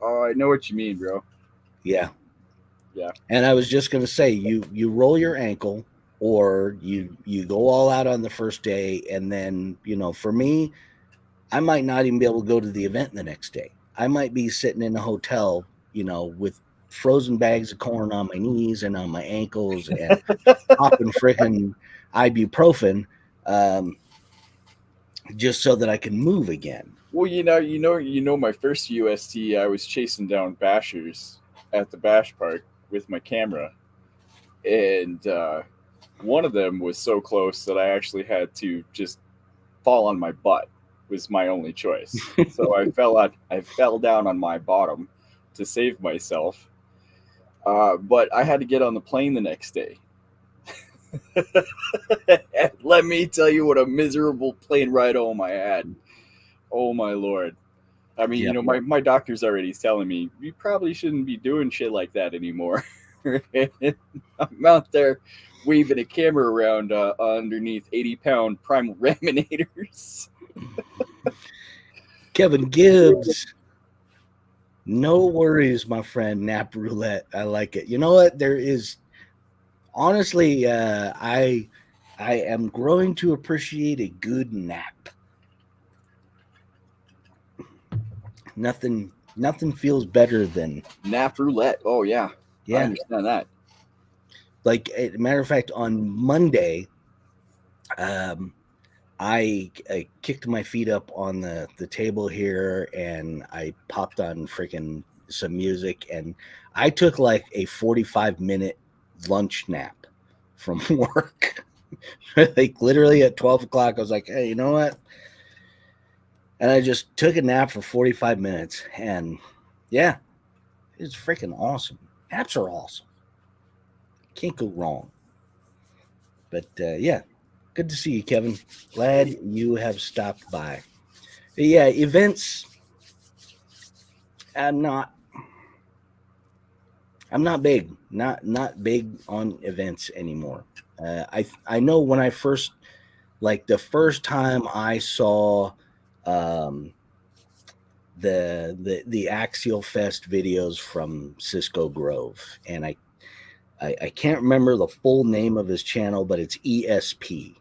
Oh, I know what you mean, bro.
Yeah.
Yeah.
And I was just going to say, you roll your ankle, or you go all out on the first day, and then, for me, I might not even be able to go to the event the next day. I might be sitting in a hotel, with frozen bags of corn on my knees and on my ankles and popping freaking ibuprofen, just so that I can move again.
Well, my first UST, I was chasing down bashers at the bash park with my camera, and one of them was so close that I actually had to just fall on my butt. Was my only choice. So I fell down on my bottom to save myself. But I had to get on the plane the next day. Let me tell you what a miserable plane ride home I had. Oh my Lord. I mean, my doctor's already telling me you probably shouldn't be doing shit like that anymore. I'm out there waving a camera around underneath 80-pound Primal Raminators.
Kevin Gibbs. No worries, my friend. Nap roulette. I like it. You know what? There is, honestly, I am growing to appreciate a good nap. Nothing feels better than
nap roulette. Oh yeah. I understand that.
Like, as a matter of fact, on Monday, I kicked my feet up on the table here, and I popped on freaking some music, and I took like a 45-minute lunch nap from work. Like literally at 12 o'clock, I was like, hey, you know what? And I just took a nap for 45 minutes, and yeah, it's freaking awesome. Naps are awesome. Can't go wrong. But yeah, good to see you, Kevin. Glad you have stopped by. But yeah, events. I'm not I'm not big, not big on events anymore. I know when I first, like the first time I saw um, the Axial Fest videos from Cisco Grove, and I can't remember the full name of his channel, but it's ESP.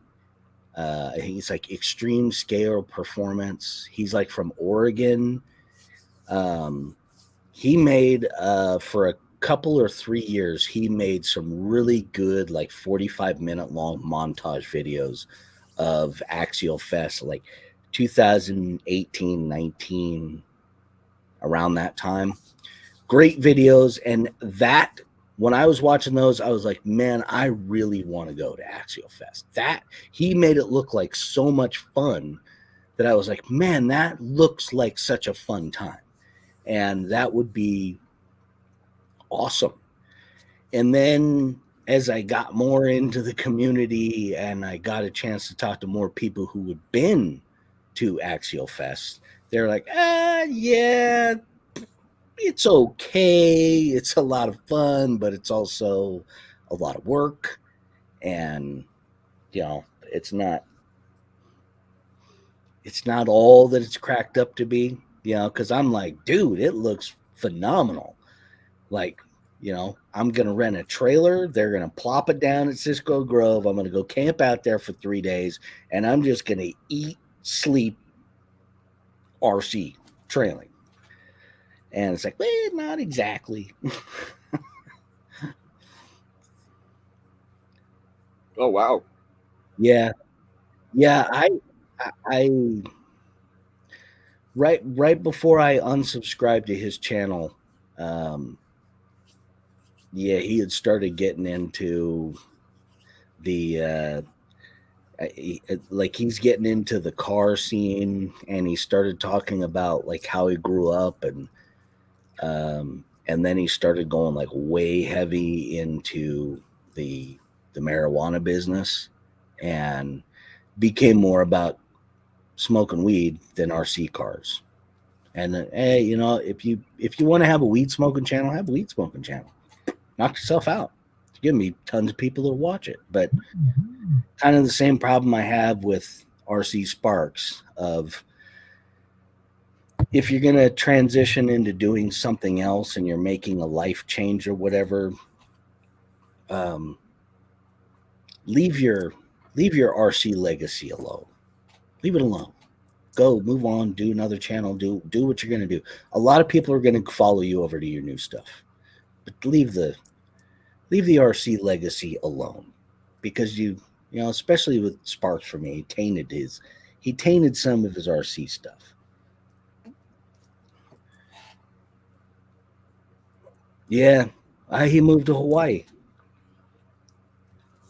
He's like Extreme Scale Performance. He's like from Oregon. Um, he made for a couple or 3 years, he made some really good like 45-minute long montage videos of Axial Fest, like 2018, 19, around that time. Great videos. And that, when I was watching those, I was like, man, I really want to go to Axial Fest. That he made it look like so much fun that I was like, man, that looks like such a fun time. And that would be awesome. And then as I got more into the community and I got a chance to talk to more people who had been to Axial Fest, they're like, yeah, it's okay. It's a lot of fun, but it's also a lot of work. And, it's not all that it's cracked up to be, because I'm like, dude, it looks phenomenal. Like, I'm going to rent a trailer. They're going to plop it down at Cisco Grove. I'm going to go camp out there for 3 days, and I'm just going to eat, sleep, RC trailing. And it's like, well, not exactly.
Oh, wow.
Yeah. Yeah. I right before I unsubscribed to his channel, yeah, he had started getting into the like he's getting into the car scene, and he started talking about like how he grew up, and then he started going like way heavy into the marijuana business, and became more about smoking weed than RC cars. And hey, if you want to have a weed smoking channel, have a weed smoking channel. Knock yourself out. It's gonna be tons of people that watch it. But kind of the same problem I have with RC Sparks of, if you're gonna transition into doing something else and you're making a life change or whatever, um, leave your RC legacy alone. Leave it alone. Go, move on, do another channel, do what you're gonna do. A lot of people are gonna follow you over to your new stuff, but leave the RC legacy alone, because especially with Sparks, for me, he tainted some of his RC stuff. Yeah, he moved to Hawaii.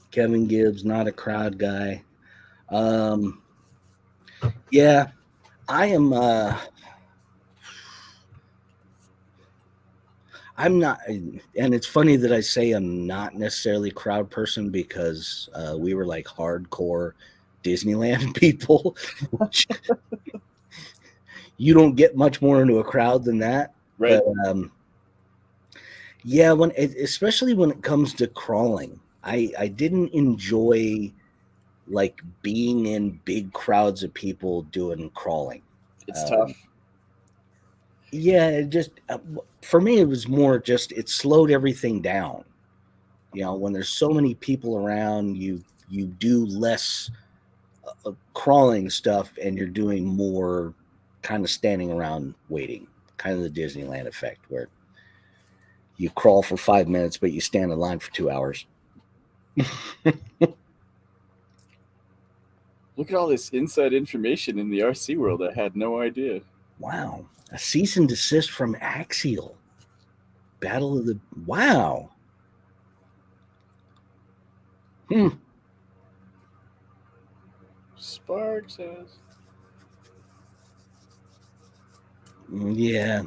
Kevin Gibbs, not a crowd guy. Yeah, I am. I'm not, and it's funny that I say I'm not necessarily a crowd person, because we were like hardcore Disneyland people. You don't get much more into a crowd than that,
Right.
But yeah, especially when it comes to crawling, I didn't enjoy like being in big crowds of people doing crawling.
It's tough.
Yeah, it just for me, it was more just, it slowed everything down. When there's so many people around, you do less crawling stuff, and you're doing more kind of standing around waiting, kind of the Disneyland effect, where you crawl for 5 minutes, but you stand in line for 2 hours.
Look at all this inside information in the RC world. I had no idea.
Wow. A cease and desist from Axial. Battle of the... Wow.
Sparks has...
Yeah.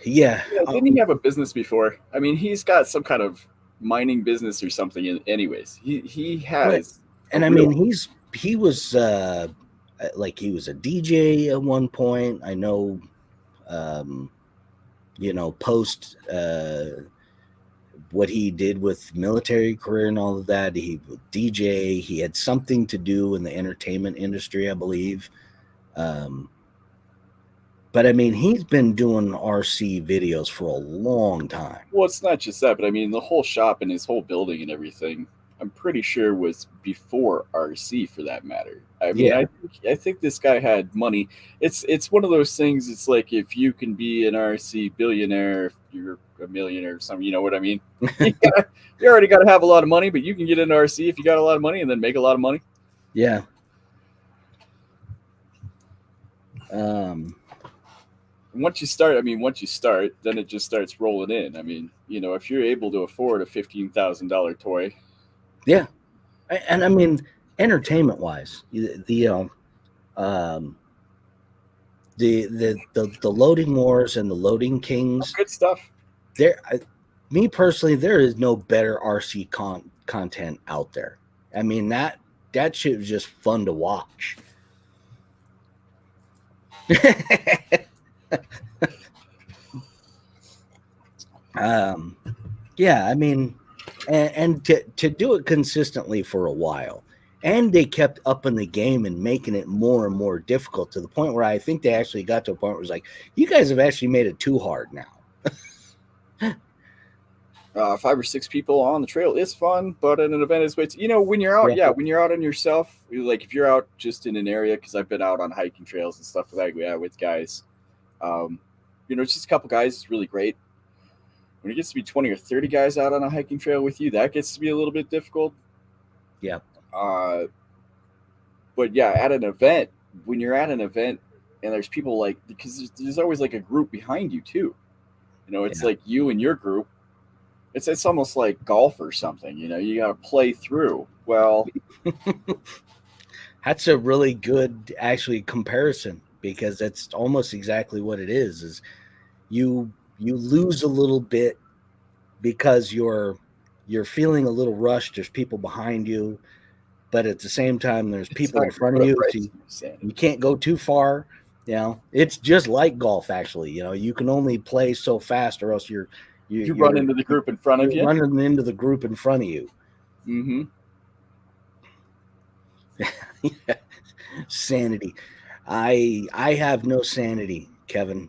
Yeah, didn't he have a business before? I mean, he's got some kind of mining business or something. Anyways, he has,
and I mean, he was like, he was a DJ at one point. I know, post what he did with military career and all of that. He DJ. He had something to do in the entertainment industry, I believe. But I mean, he's been doing RC videos for a long time.
Well, it's not just that, but I mean, the whole shop and his whole building and everything, I'm pretty sure was before RC for that matter. I mean,
Yeah.
I think this guy had money. It's one of those things. It's like if you can be an RC billionaire, if you're a millionaire or something, you know what I mean? You already got to have a lot of money, but you can get into RC if you got a lot of money and then make a lot of money.
Yeah.
Once you start, then it just starts rolling in. I mean, if you're able to afford a $15,000 toy.
Yeah. And I mean, entertainment wise, the Loading Wars and the Loading Kings,
Good stuff.
Me personally, there is no better RC content out there. I mean, that shit was just fun to watch. Yeah, I mean, and to do it consistently for a while, and they kept upping the game and making it more and more difficult to the point where I think they actually got to a point where it was like, you guys have actually made it too hard now.
5 or 6 people on the trail is fun, but at an event is when you're out, when you're out on yourself, like if you're out just in an area, because I've been out on hiking trails and stuff like that with guys, it's just a couple guys is really great. When it gets to be 20 or 30 guys out on a hiking trail with you, that gets to be a little bit difficult.
Yeah.
But yeah, at an event, when you're at an event and there's people because there's always like a group behind you too. It's like you and your group. It's almost like golf or something, you got to play through. Well,
that's a really good actually comparison, because that's almost exactly what it is you lose a little bit because you're feeling a little rushed. There's people behind you, but at the same time, there's people in front of you. So you can't go too far. It's just like golf, actually. You can only play so fast, or else you
run into the group in front of you.
Running into the group in front of you.
Mm-hmm.
Sanity. I have no sanity, Kevin.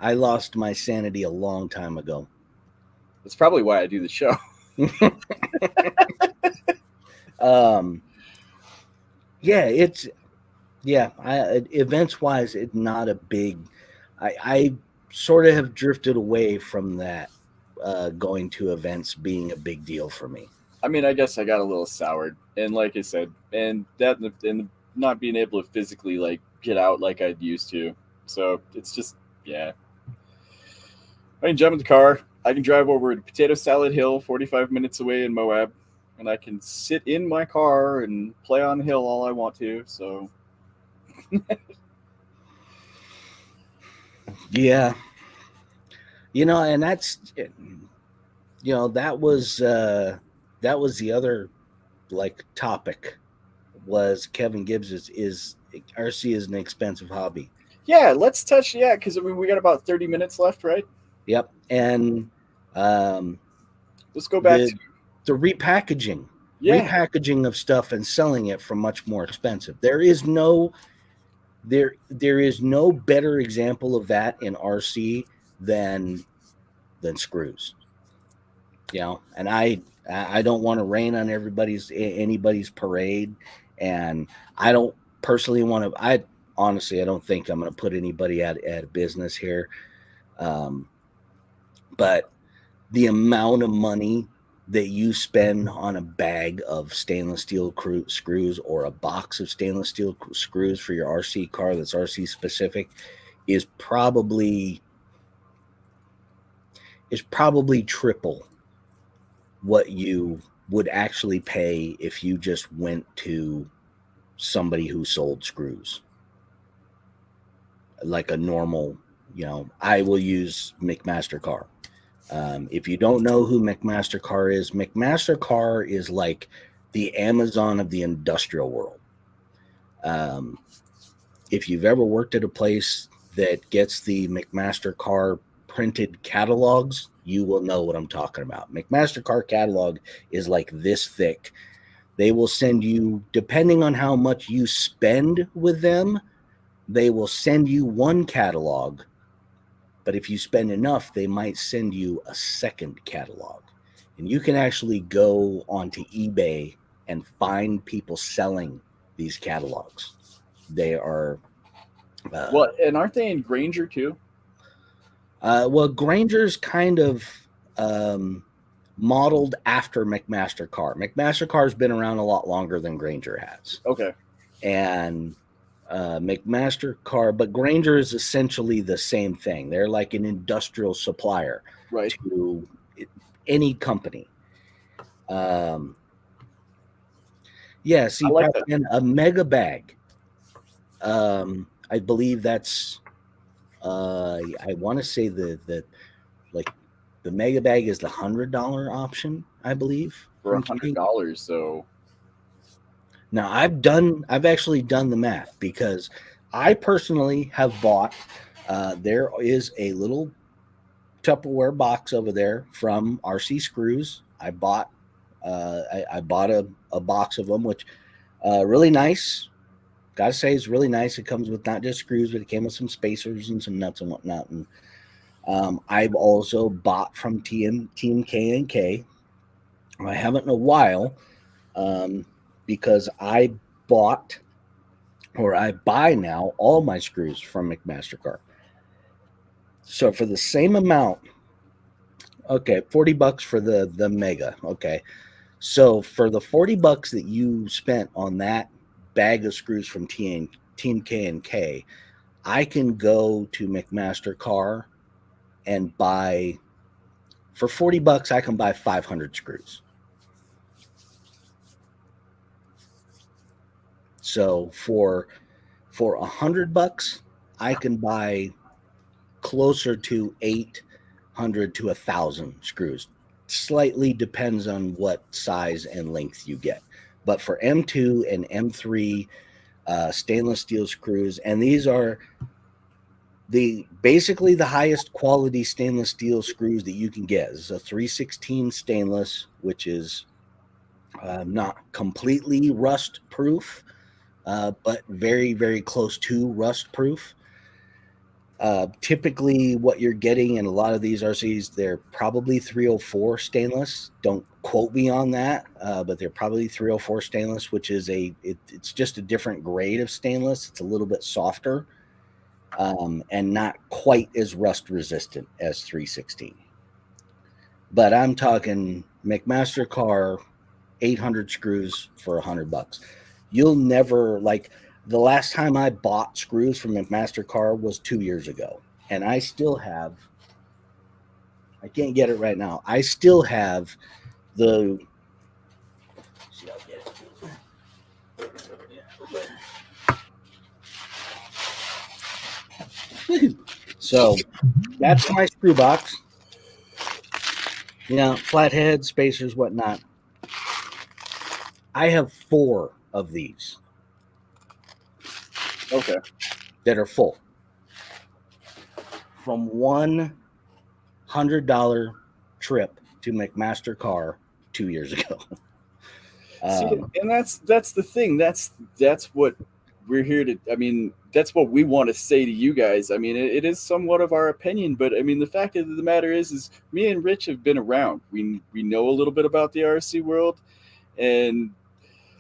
I lost my sanity a long time ago.
That's probably why I do the show.
Events wise, it's not a big. I sort of have drifted away from that, going to events being a big deal for me.
I mean, I guess I got a little soured, and like I said, and not being able to physically get out like I'd used to. So it's just, yeah. I can jump in the car. I can drive over to Potato Salad Hill, 45 minutes away in Moab, and I can sit in my car and play on the hill all I want to. So,
yeah, and that's, that was the other topic, was Kevin Gibbs is RC is an expensive hobby.
Yeah, let's touch, because we got about 30 minutes left, right?
Yep. And
let's go back to
the repackaging. Repackaging of stuff and selling it for much more expensive. There is no better example of that in RC than screws. And I don't want to rain on anybody's parade, and I don't personally want to. I don't think I'm going to put anybody out of business here. But the amount of money that you spend on a bag of stainless steel screws, or a box of stainless steel screws for your RC car that's RC specific, is probably triple what you would actually pay if you just went to somebody who sold screws. Like a normal, I will use McMaster-Carr. If you don't know who McMaster-Carr is like the Amazon of the industrial world. If you've ever worked at a place that gets the McMaster-Carr printed catalogs, you will know what I'm talking about. McMaster car catalog is like this thick. They will send you, depending on how much you spend with them, they will send you one catalog. But if you spend enough, they might send you a second catalog. And you can actually go onto eBay and find people selling these catalogs. They are
Well, and aren't they in Granger too?
well, Granger's kind of modeled after McMaster Car. McMaster Car's been around a lot longer than Granger has.
Okay.
And McMaster Car, but Granger is essentially the same thing. They're like an industrial supplier
Right.
to any company. Yeah, see,
I like that.
a mega bag. I believe that's I want to say the like the mega bag is the $100 option, I believe.
For
from
$100, so
Now I've actually done the math because I personally have bought. There is a little Tupperware box over there from RC Screws. I bought I bought a box of them, which really nice. Gotta say, it's really nice. It comes with not just screws, but it came with some spacers and some nuts and whatnot. And I've also bought from Team K&K. I haven't in a while because I bought or I buy now all my screws from McMaster Car. So for the same amount, okay, $40 for the Mega. Okay, so for the $40 that you spent on that bag of screws from Team K&K, I can go to McMaster Car and buy for $40. I can buy 500 screws. So for $100, I can buy closer to 800 to 1,000 screws. Slightly depends on what size and length you get. But for M2 and M3 stainless steel screws, and these are basically the highest quality stainless steel screws that you can get. This is a 316 stainless, which is not completely rust proof, but very, very close to rust proof. Typically, what you're getting in a lot of these RCs, they're probably 304 stainless. Don't quote me on that, but they're probably 304 stainless, which is it's just a different grade of stainless. It's a little bit softer and not quite as rust resistant as 316. But I'm talking McMaster Car, 800 screws for $100. You'll never the last time I bought screws from McMaster Car was 2 years ago, and I still have. I can't get it right now. I still have the. See, I'll get it. So that's my screw box. Flathead, spacers, whatnot. I have 4 of these.
okay.
That are full. From $100 trip to McMaster Car 2 years ago.
See, and that's the thing. That's what we're here to. I mean, that's what we want to say to you guys. I mean, it is somewhat of our opinion, but I mean, the fact of the matter is me and Rich have been around. We know a little bit about the RC world, and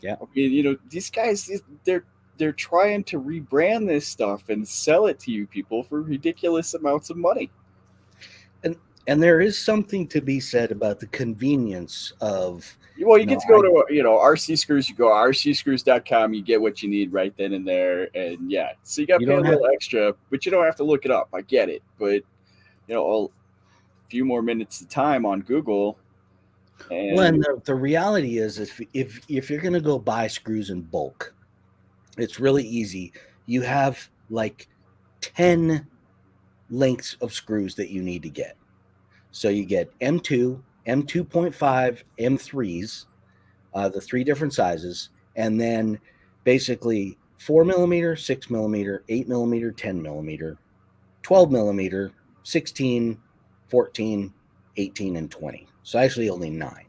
yeah,
I mean, these guys, they're trying to rebrand this stuff and sell it to you people for ridiculous amounts of money.
And there is something to be said about the convenience of.
Well, you get to go to RC Screws. You go rcscrews.com. You get what you need right then and there, and yeah. So you got to pay a little extra, but you don't have to look it up. I get it, but a few more minutes of time on Google.
And the reality is, if you're going to go buy screws in bulk, it's really easy. You have like 10 lengths of screws that you need to get. So you get M2, M2.5, M3s, the 3 different sizes, and then basically 4 millimeter, 6 millimeter, 8 millimeter, 10 millimeter, 12 millimeter, 16, 14, 18, and 20. So actually only 9.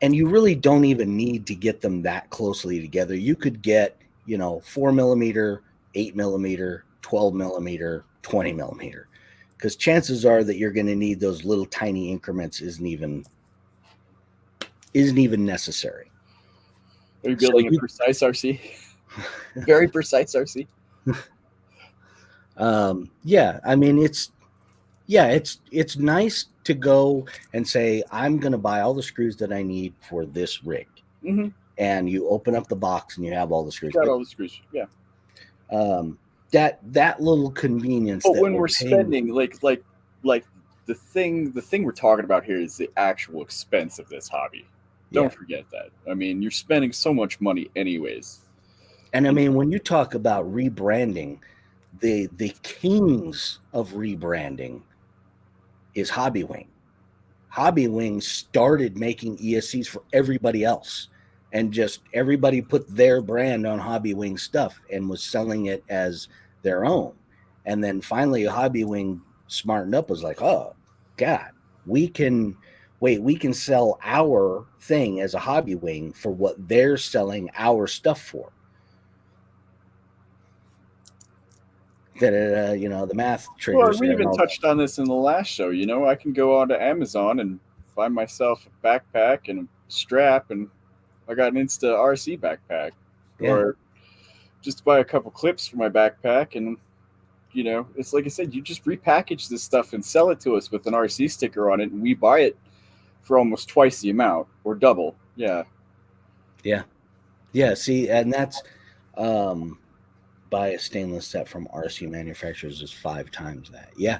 And you really don't even need to get them that closely together. You could get, 4 millimeter, 8 millimeter, 12 millimeter, 20 millimeter, because chances are that you're going to need those little tiny increments isn't even necessary.
Are you building a precise RC? Very precise RC.
Yeah, I mean it's nice to go and say I'm going to buy all the screws that I need for this rig, and you open up the box and you have all the screws.
Got all the screws, yeah.
That little convenience.
But when we're spending like the thing we're talking about here is the actual expense of this hobby. Don't forget that. I mean, you're spending so much money anyways.
And I mean, when you talk about rebranding, the kings of rebranding is Hobbywing. Hobbywing started making ESCs for everybody else, and just everybody put their brand on Hobbywing stuff and was selling it as their own. And then finally Hobbywing smartened up, was like, oh God, we can sell our thing as a Hobbywing for what they're selling our stuff for. The math triggers.
Well, we even touched on this in the last show. I can go onto Amazon and find myself a backpack and a strap, and I got an Insta RC backpack. Yeah. Or just buy a couple clips for my backpack, and it's like I said, you just repackage this stuff and sell it to us with an RC sticker on it, and we buy it for almost twice the amount or double. Yeah.
See, and that's buy a stainless set from RC manufacturers is 5 times that. Yeah.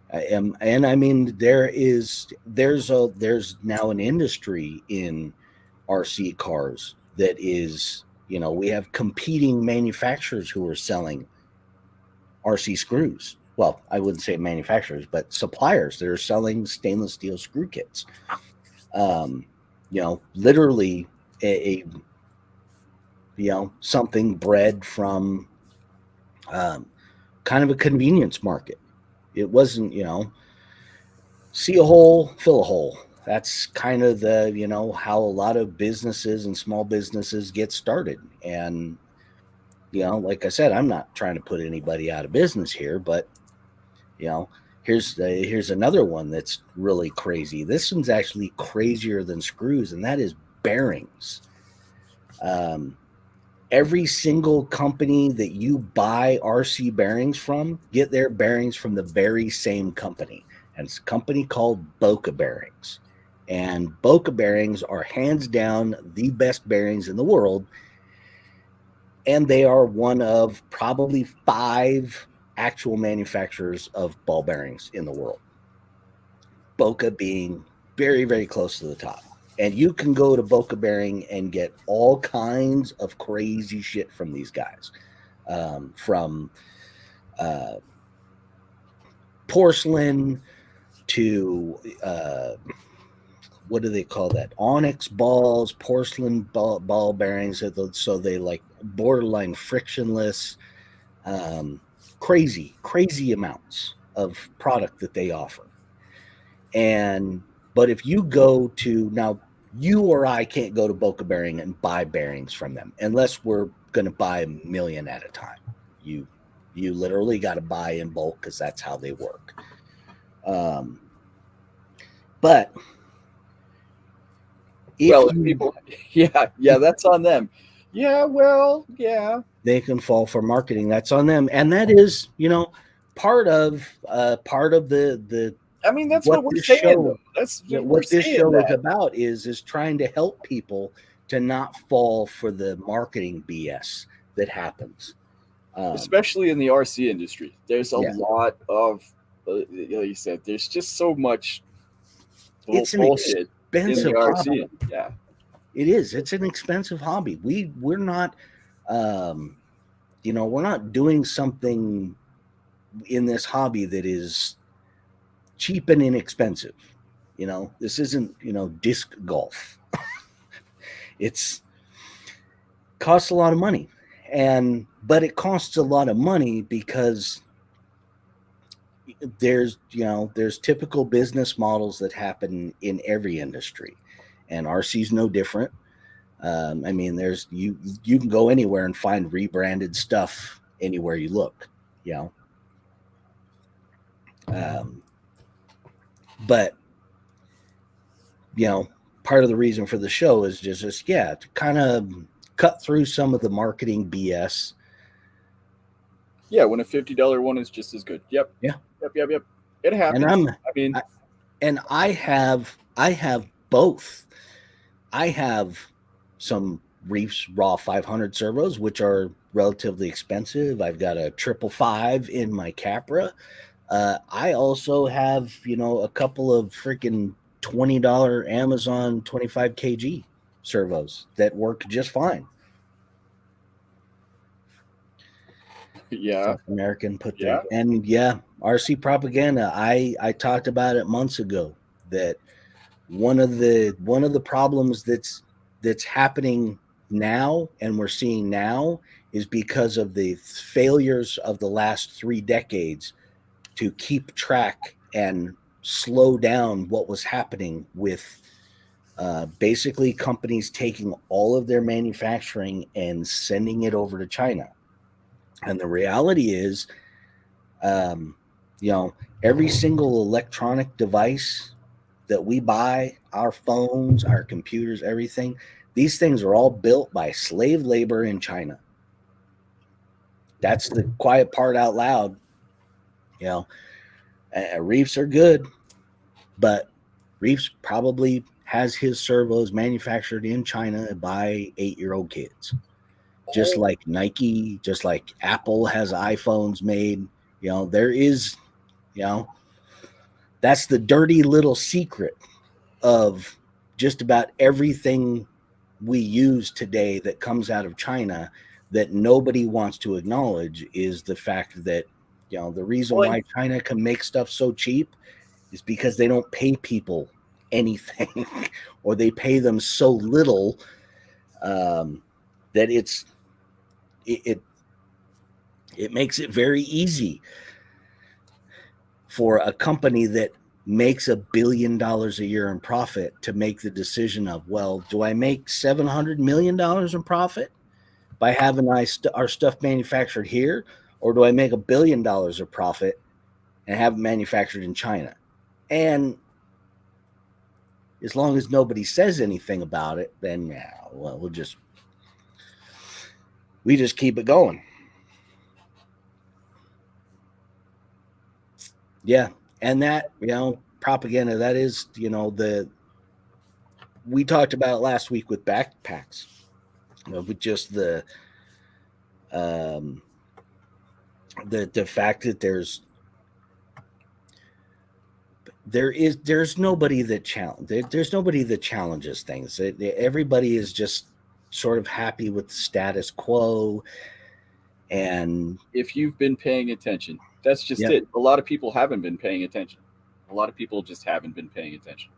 And I mean, there's now an industry in RC cars that is, we have competing manufacturers who are selling RC screws. Well, I wouldn't say manufacturers, but suppliers that are selling stainless steel screw kits. Literally something bred from kind of a convenience market. It wasn't, see a hole, fill a hole. That's kind of the, how a lot of businesses and small businesses get started. And, like I said, I'm not trying to put anybody out of business here, but, here's another one that's really crazy. This one's actually crazier than screws, and that is bearings. Every single company that you buy RC bearings from, get their bearings from the very same company. And it's a company called Boca Bearings. And Boca Bearings are hands down the best bearings in the world. And they are one of probably 5 actual manufacturers of ball bearings in the world. Boca being very, very close to the top. And you can go to Boca Bearing and get all kinds of crazy shit from these guys. From porcelain to, what do they call that? Onyx balls, porcelain ball bearings. So they like borderline frictionless, crazy amounts of product that they offer. But if you go to, now you or I can't go to Boca Bearing and buy bearings from them unless we're going to buy 1 million at a time. You literally got to buy in bulk because that's how they work. But
people, that's on them. Yeah.
They can fall for marketing. That's on them. And that is, part of the
I mean, that's what we're saying. That's
what this show is about is trying to help people to not fall for the marketing BS that happens.
Especially in the RC industry. There's a lot of, like you said, there's just so much bullshit in the RC. Yeah.
It is. It's an expensive hobby. We're not, we're not doing something in this hobby that is cheap and inexpensive. This isn't, disc golf. It's costs a lot of money. But it costs a lot of money because there's there's typical business models that happen in every industry, and RC's no different. I mean, there's you can go anywhere and find rebranded stuff anywhere you look, you know. Um, but part of the reason for the show is just yeah, to kind of cut through some of the marketing BS.
Yeah, when a $50 one is just as good. Yep.
Yeah.
Yep. It
And
happens. I mean,
I have both. I have some Reefs Raw 500 servos, which are relatively expensive. I've got a 555 in my Capra. I also have, a couple of freaking $20 Amazon 25 kg servos that work just fine.
yeah.
South American put
Yeah.
there. And yeah, RC propaganda. I talked about it months ago that one of the problems that's happening now and we're seeing now is because of the failures of the last 3 decades to keep track and slow down what was happening with basically companies taking all of their manufacturing and sending it over to China. And the reality is, um, every single electronic device that we buy, our phones, our computers, everything, these things are all built by slave labor in China. That's the quiet part out loud. Reefs are good, but Reefs probably has his servos manufactured in China by 8-year-old kids. Just like Nike, just like Apple has iPhones made. There is, that's the dirty little secret of just about everything we use today that comes out of China that nobody wants to acknowledge is the fact that, the reason why China can make stuff so cheap is because they don't pay people anything or they pay them so little that it makes it very easy for a company that makes $1 billion a year in profit to make the decision of, well, do I make $700 million in profit by having our stuff manufactured here, or do I make $1 billion of profit and have it manufactured in China? And as long as nobody says anything about it, then yeah, well, we just keep it going. Yeah, and that propaganda, that is we talked about it last week with backpacks, with just the fact that there's nobody that there's nobody that challenges things. Everybody is just sort of happy with the status quo. And
if you've been paying attention, that's just it. A lot of people haven't been paying attention. A lot of people just haven't been paying attention.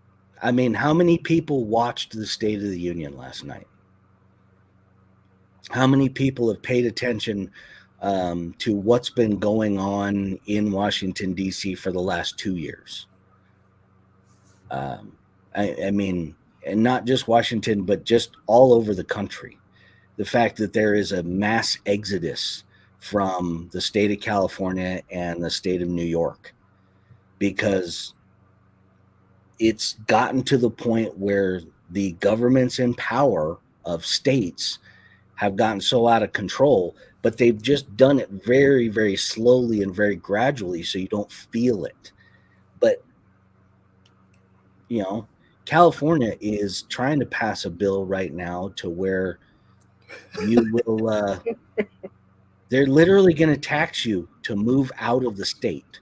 I mean, how many people watched the State of the Union last night? How many people have paid attention to what's been going on in Washington, D.C. for the last 2 years? I mean, and not just Washington, but just all over the country. The fact that there is a mass exodus from the state of California and the state of New York, because it's gotten to the point where the governments in power of states have gotten so out of control, but they've just done it very, very slowly and very gradually, so you don't feel it. But California is trying to pass a bill right now to where you will they're literally going to tax you to move out of the state.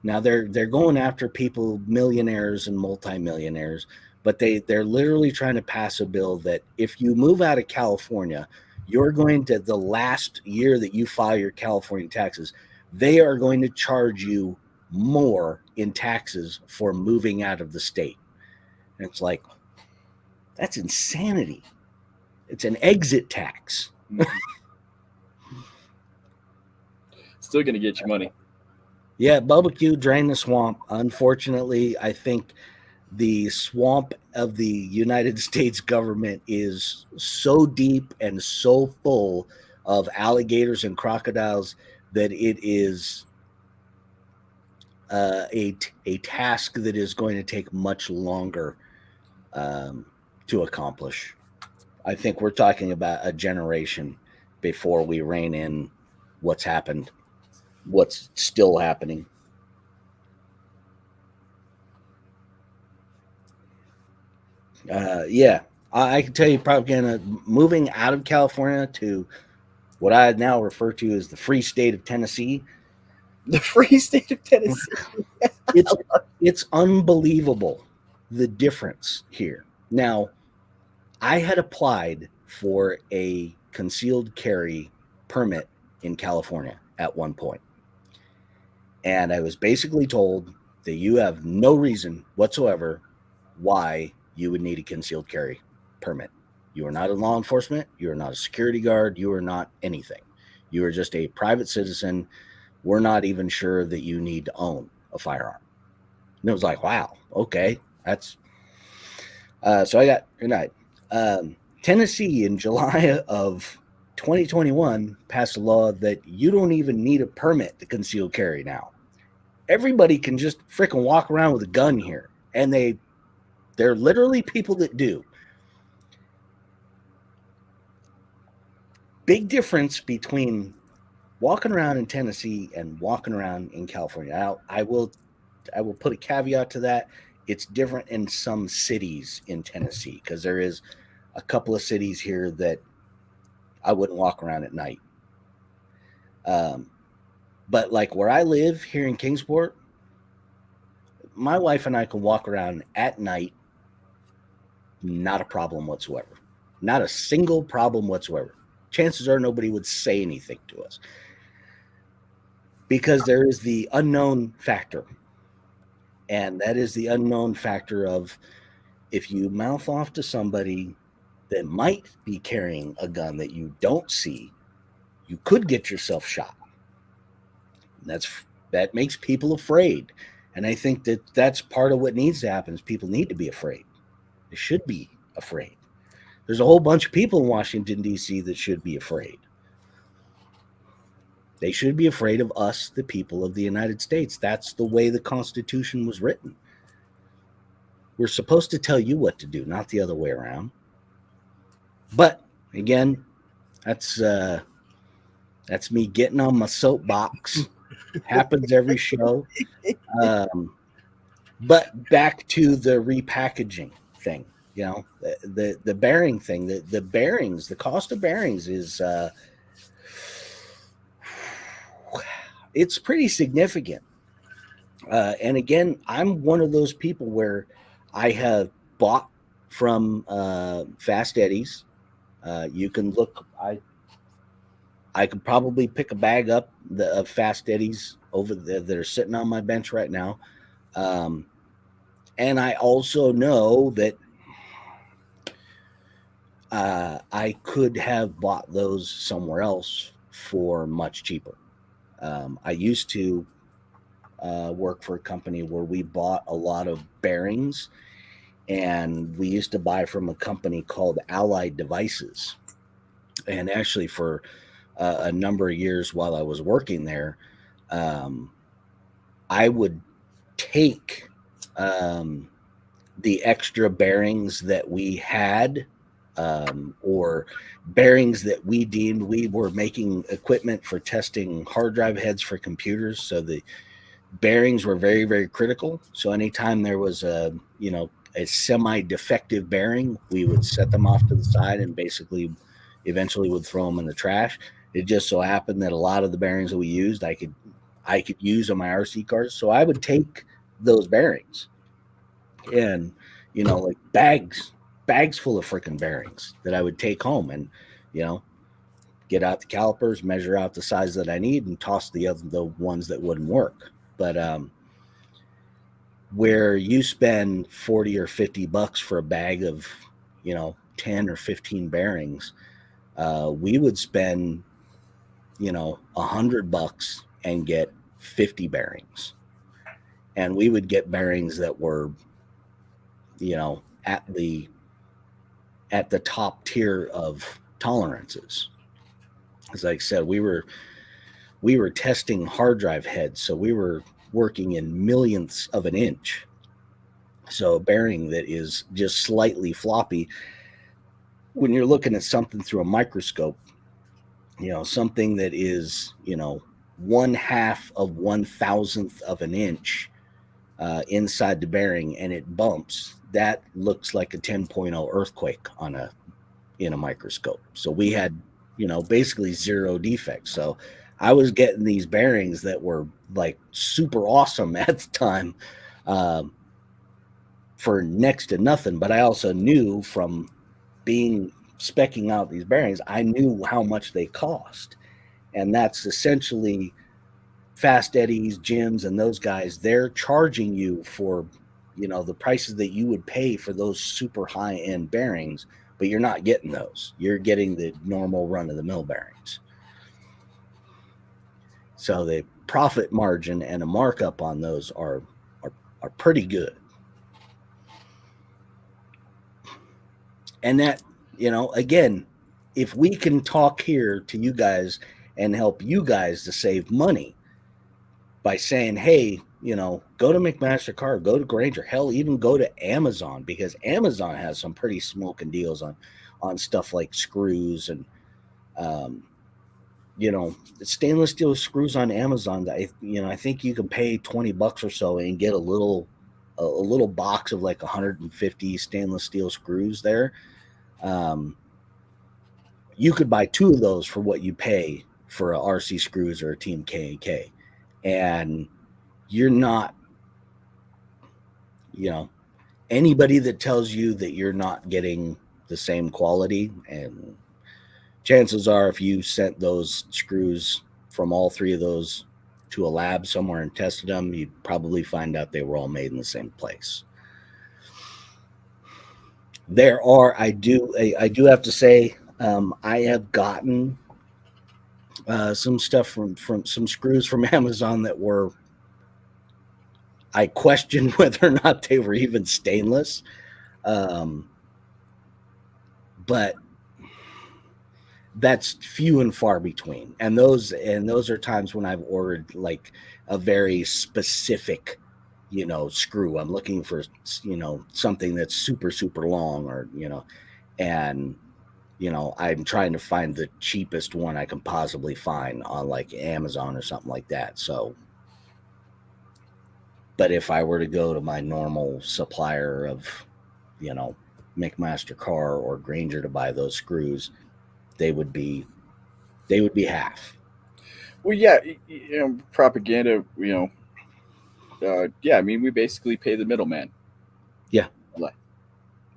Now they're going after people, millionaires and multimillionaires, but they're literally trying to pass a bill that if you move out of California, you're going to, the last year that you file your California taxes, they are going to charge you more in taxes for moving out of the state. And it's like, that's insanity. It's an exit tax.
Still going to get you money.
Yeah, Bubba Q drained the swamp. Unfortunately, I think the swamp of the United States government is so deep and so full of alligators and crocodiles that it is a task that is going to take much longer um, to accomplish. I think we're talking about a generation before we rein in what's happened, what's still happening. Yeah, I can tell you, propaganda moving out of California to what I now refer to as the free state of Tennessee.
The free state of Tennessee.
It's it's unbelievable the difference here. Now, I had applied for a concealed carry permit in California at one point, and I was basically told that you have no reason whatsoever why you would need a concealed carry permit. You are not in law enforcement, you are not a security guard, you are not anything. You are just a private citizen. We're not even sure that you need to own a firearm. And it was like, wow, okay, that's so I got good night. Tennessee in July of 2021 passed a law that you don't even need a permit to conceal carry now. Everybody can just freaking walk around with a gun here, and they're literally people that do. Big difference between walking around in Tennessee and walking around in California. Now, I will put a caveat to that. It's different in some cities in Tennessee because there is a couple of cities here that I wouldn't walk around at night. But like where I live here in Kingsport, my wife and I can walk around at night, not a problem whatsoever. Not a single problem whatsoever. Chances are nobody would say anything to us because there is the unknown factor. And that is the unknown factor of if you mouth off to somebody that might be carrying a gun that you don't see, you could get yourself shot. That makes people afraid. And I think that that's part of what needs to happen is people need to be afraid. They should be afraid. There's a whole bunch of people in Washington, D.C. that should be afraid. They should be afraid of us, the people of the United States. That's the way the Constitution was written. We're supposed to tell you what to do, not the other way around. But again, that's me getting on my soapbox. Happens every show. But back to the repackaging thing, you know, the bearing thing, the bearings, the cost of bearings is it's pretty significant. And again, I'm one of those people where I have bought from Fast Eddie's. You can look. I could probably pick a bag up of Fast Eddie's over there that are sitting on my bench right now. And I also know that I could have bought those somewhere else for much cheaper. I used to work for a company where we bought a lot of bearings, and we used to buy from a company called Allied Devices. And actually, for a number of years while I was working there, I would take the extra bearings that we had, or bearings that we deemed we were making equipment for testing hard drive heads for computers. So the bearings were very, very critical. So anytime there was a semi-defective bearing, we would set them off to the side and basically eventually would throw them in the trash. It just so happened that a lot of the bearings that we used, I could use on my RC cars. So I would take those bearings and, like bags full of freaking bearings that I would take home and, get out the calipers, measure out the size that I need, and toss the ones that wouldn't work. But where you spend $40 or $50 for a bag of, 10 or 15 bearings, we would spend $100 and get 50 bearings. And we would get bearings that were, at the top tier of tolerances. As I said, we were testing hard drive heads, so we were working in millionths of an inch. So a bearing that is just slightly floppy, when you're looking at something through a microscope, something that is, 1/2 of 1,000th of an inch inside the bearing, and it bumps, that looks like a 10.0 earthquake in a microscope. So we had, basically zero defects. So I was getting these bearings that were like super awesome at the time, for next to nothing. But I also knew from specking out these bearings, I knew how much they cost. And that's essentially Fast Eddie's, Jim's, and those guys. They're charging you for, the prices that you would pay for those super high end bearings, but you're not getting those. You're getting the normal run of the mill bearings. So the profit margin and a markup on those are pretty good. And that, again, if we can talk here to you guys and help you guys to save money by saying, hey, go to McMaster-Carr, go to Grainger, hell, even go to Amazon, because Amazon has some pretty smoking deals on stuff like screws and, stainless steel screws on Amazon. I think you can pay $20 or so and get a little box of like 150 stainless steel screws there. You could buy 2 of those for what you pay for a RC Screws or a Team K&K. And you're not, anybody that tells you that you're not getting the same quality, and chances are if you sent those screws from all 3 of those to a lab somewhere and tested them, you'd probably find out they were all made in the same place. I do have to say, I have gotten some stuff from some screws from Amazon that were, I questioned whether or not they were even stainless. But that's few and far between. And those are times when I've ordered like a very specific, screw. I'm looking for, something that's super, super long, or, and, I'm trying to find the cheapest one I can possibly find on like Amazon or something like that. So, but if I were to go to my normal supplier of, McMaster-Carr or Grainger to buy those screws, they would be half.
Well, yeah, propaganda, I mean, we basically pay the middleman.
Yeah.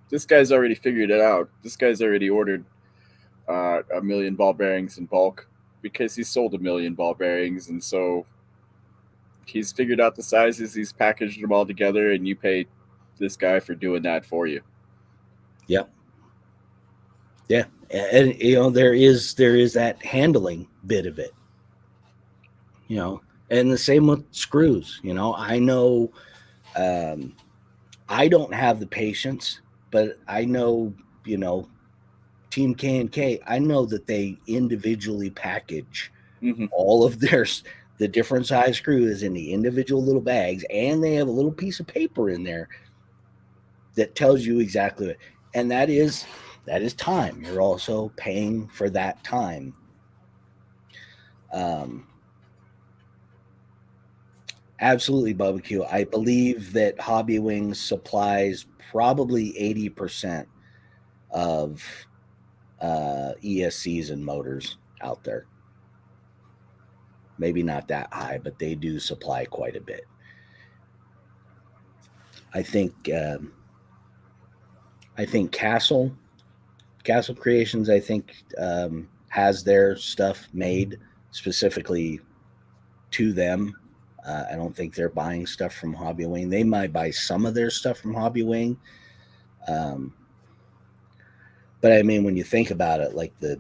This guy's already figured it out. This guy's already ordered 1 million ball bearings in bulk because he sold 1 million ball bearings, and so he's figured out the sizes, he's packaged them all together, and you pay this guy for doing that for you.
Yep. Yeah. And there is that handling bit of it. And the same with screws. I know I don't have the patience, but I know, Team K&K, I know that they individually package all of the different size screws in the individual little bags, and they have a little piece of paper in there that tells you exactly what, and that is time. You're also paying for that time. Absolutely, barbecue. I believe that Hobby Wings supplies probably 80% of ESCs and motors out there. Maybe not that high, but they do supply quite a bit. I think Castle Creations, I think, has their stuff made specifically to them. I don't think they're buying stuff from Hobby Wing. They might buy some of their stuff from Hobby Wing. But I mean, when you think about it, like the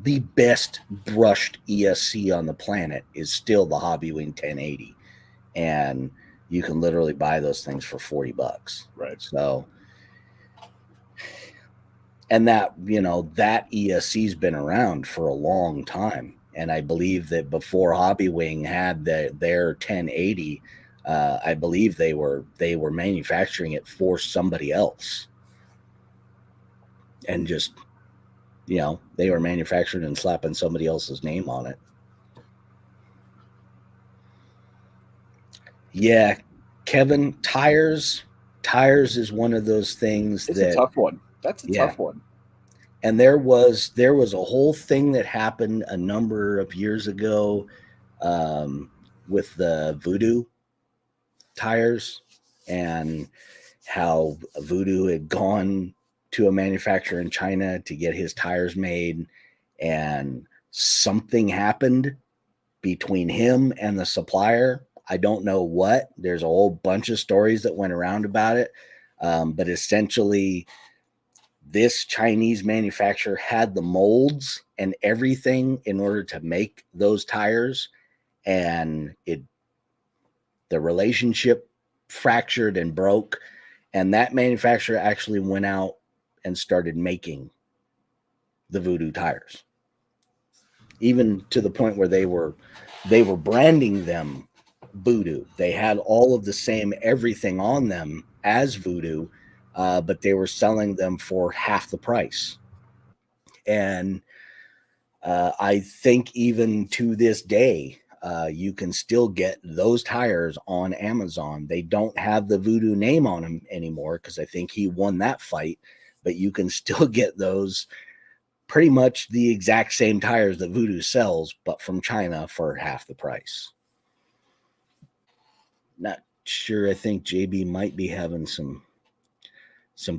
the best brushed ESC on the planet is still the Hobbywing 1080, and you can literally buy those things for $40.
Right.
So, and that, that ESC's been around for a long time. And I believe that before Hobbywing had their 1080, I believe they were manufacturing it for somebody else, and just they were manufacturing and slapping somebody else's name on it. Yeah, Kevin, tires is one of those things
it's a tough one. That's a tough one.
And there was a whole thing that happened a number of years ago with the Voodoo tires, and how Voodoo had gone to a manufacturer in China to get his tires made, and something happened between him and the supplier. I don't know what. There's a whole bunch of stories that went around about it, but essentially this Chinese manufacturer had the molds and everything in order to make those tires, and the relationship fractured and broke, and that manufacturer actually went out and started making the Voodoo tires, even to the point where they were branding them Voodoo. They had all of the same everything on them as Voodoo, but they were selling them for half the price. And I think even to this day, you can still get those tires on Amazon. They don't have the Voodoo name on them anymore because I think he won that fight, but you can still get those pretty much the exact same tires that Voodoo sells, but from China for half the price. Not sure. I think JB might be having some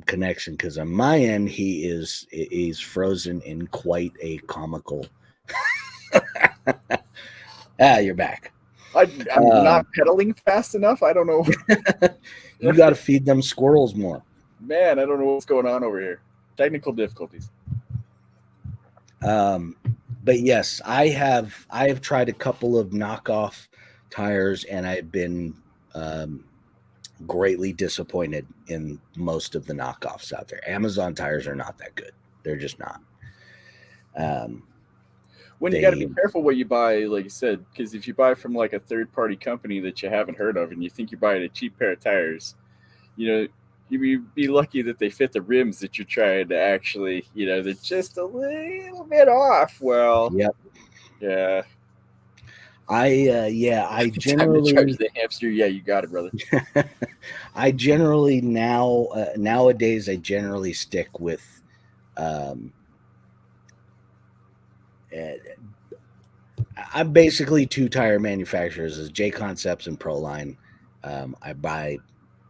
connection, because on my end he's frozen in quite a comical. You're back.
I'm not pedaling fast enough. I don't know.
You got to feed them squirrels more.
Man, I don't know what's going on over here. Technical difficulties.
But yes, I have tried a couple of knockoff tires, and I've been greatly disappointed in most of the knockoffs out there. Amazon tires are not that good. They're just not.
You got to be careful what you buy, like you said, because if you buy from like a third-party company that you haven't heard of and you think you're buying a cheap pair of tires, you'd be lucky that they fit the rims that you're trying to actually, they're just a little bit off. Well,
yep.
Yeah.
I generally
charge the hamster. Yeah, you got it, brother.
I generally nowadays I generally stick with I'm basically two tire manufacturers, is J Concepts and Proline. I buy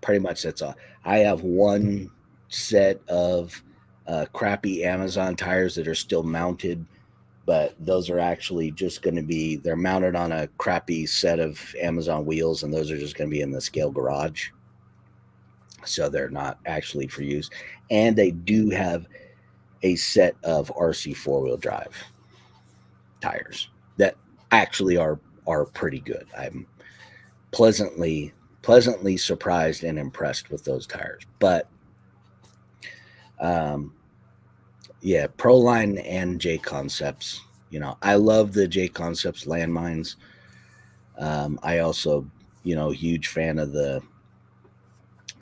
pretty much that's all. I have one set of crappy Amazon tires that are still mounted, but those are actually just going to be, they're mounted on a crappy set of Amazon wheels, and those are just going to be in the scale garage. So they're not actually for use. And they do have a set of RC four-wheel drive tires that actually are pretty good. I'm pleasantly surprised and impressed with those tires. But yeah, Proline and J Concepts. I love the J Concepts landmines. I also, huge fan of the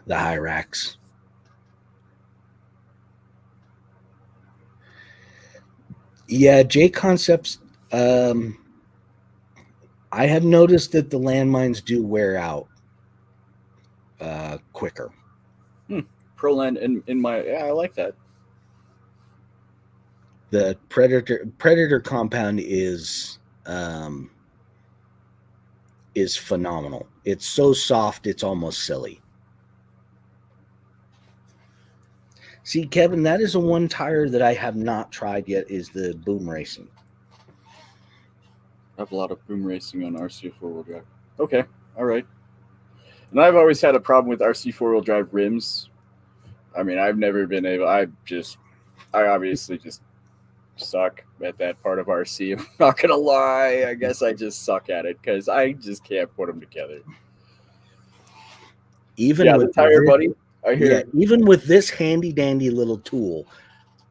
Hyrax. Yeah, J Concepts. I have noticed that the landmines do wear out quicker.
Proline I like that.
The Predator compound is phenomenal. It's so soft, it's almost silly. See, Kevin, that is a one tire that I have not tried yet, is the Boom Racing.
I have a lot of Boom Racing on RC four-wheel drive. Okay, all right. And I've always had a problem with RC four-wheel drive rims. I mean, I've never been able. I obviously just suck at that part of RC. I'm not gonna lie. I guess I just suck at it because I just can't put them together.
Even
Yeah,
with
the tire
this,
buddy. I hear.
yeah, even with this handy dandy little tool,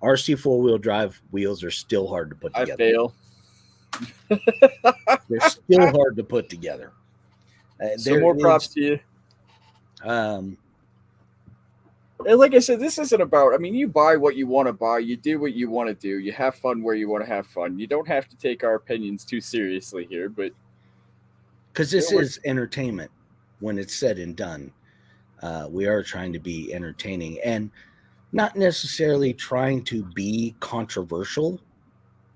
RC 4-wheel drive wheels are still hard to put
I
together.
fail.
They're still hard to put together.
So more props to you.
Um,
And like I said, this isn't about. I mean, you buy what you want to buy. You do what you want to do. You have fun where you want to have fun. You don't have to take our opinions too seriously here, but
because this is entertainment when it's said and done. We are trying to be entertaining and not necessarily trying to be controversial.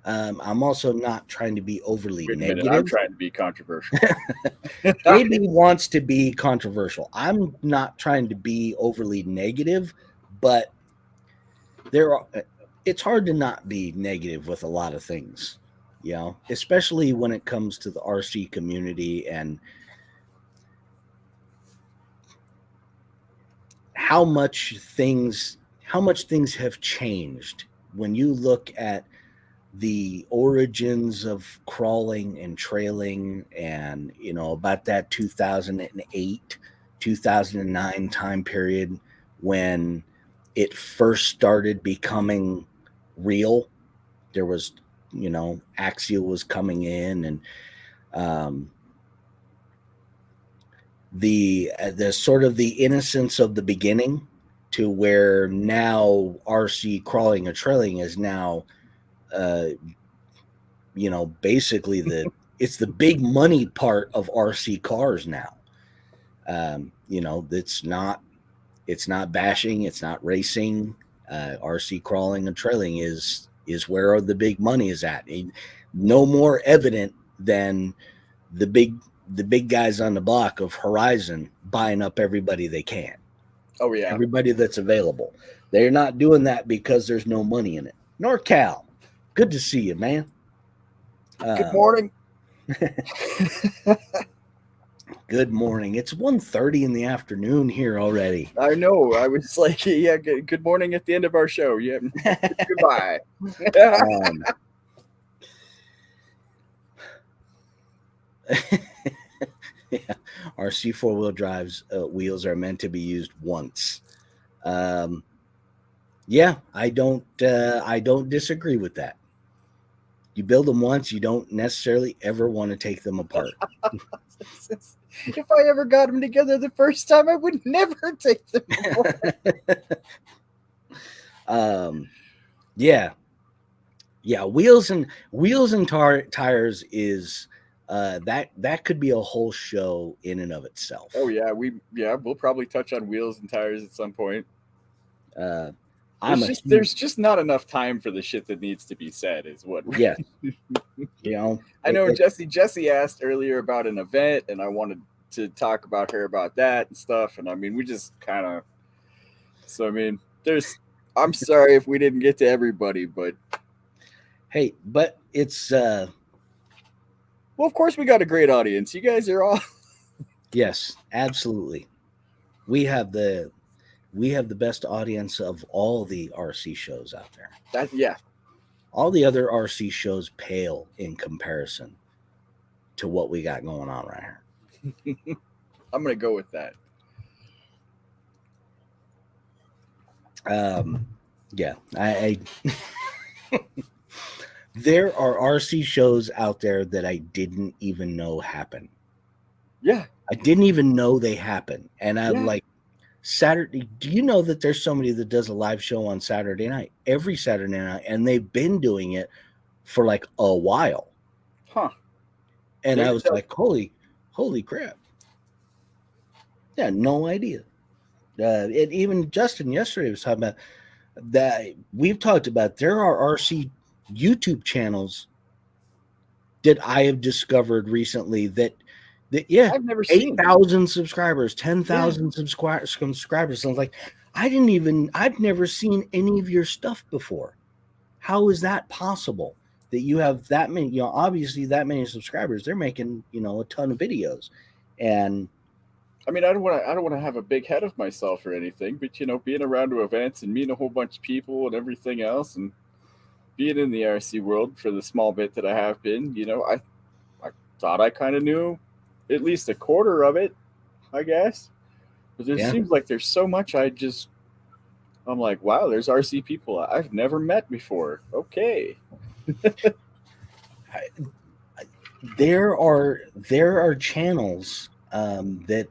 I'm also not trying to be overly
wait a
negative.
minute, I'm trying to be controversial.
JB wants to be controversial. I'm not trying to be overly negative, but it's hard to not be negative with a lot of things, you know, especially when it comes to the RC community and how much things have changed when you look at the origins of crawling and trailing and, you know, about that 2008 2009 time period when it first started becoming real. There was, you know, Axial was coming in, and the sort of the innocence of the beginning to where now RC crawling and trailing is now you know, basically it's the big money part of RC cars now. You know, it's not bashing, it's not racing. RC crawling and trailing is where the big money is at. No more evident than the big guys on the block of Horizon buying up everybody they can.
Oh yeah,
everybody that's available. They're not doing that because there's no money in it. NorCal, good to see you, man.
Good morning.
Good morning. It's 1:30 in the afternoon here already.
I know. I was like, yeah, good morning at the end of our show. Yeah. Goodbye.
Yeah. RC 4-wheel drives wheels are meant to be used once. Yeah, I don't disagree with that. You build them once, you don't necessarily ever want to take them apart.
If I ever got them together the first time, I would never take them apart.
Yeah, wheels and tires is that could be a whole show in and of itself.
Oh yeah, we'll probably touch on wheels and tires at some point. There's just not enough time for the shit that needs to be said, is what.
Yeah, you know.
I know Jesse asked earlier about an event, and I wanted to talk about her about that and stuff. And I mean, we just kind of. So I mean, I'm sorry if we didn't get to everybody, but.
Hey, but it's.
Well, of course, we got a great audience. You guys are all.
Yes, absolutely. We have the best audience of all the RC shows out there.
Yeah.
All the other RC shows pale in comparison to what we got going on right here.
I'm going to go with that.
Yeah, I there are RC shows out there that I didn't even know happen.
Yeah.
I didn't even know they happen. And I'm like, Saturday, do you know that there's somebody that does a live show on Saturday night, every Saturday night, and they've been doing it for like a while.
Huh.
And I was like, holy crap. Yeah, no idea. Even Justin yesterday was talking about that. We've talked about there are RC YouTube channels that I have discovered recently that
I've never seen
8,000 subscribers, 10,000 subscribers. So I was like, I've never seen any of your stuff before. How is that possible that you have that many, you know, obviously that many subscribers? They're making, you know, a ton of videos. And
I mean, I don't want to have a big head of myself or anything, but you know, being around to events and meeting a whole bunch of people and everything else, and being in the RC world for the small bit that I have been, I thought I kind of knew at least a quarter of it, I guess. But there
Yeah.
seems like there's so much I'm like, wow, there's RC people I've never met before. Okay.
There are channels that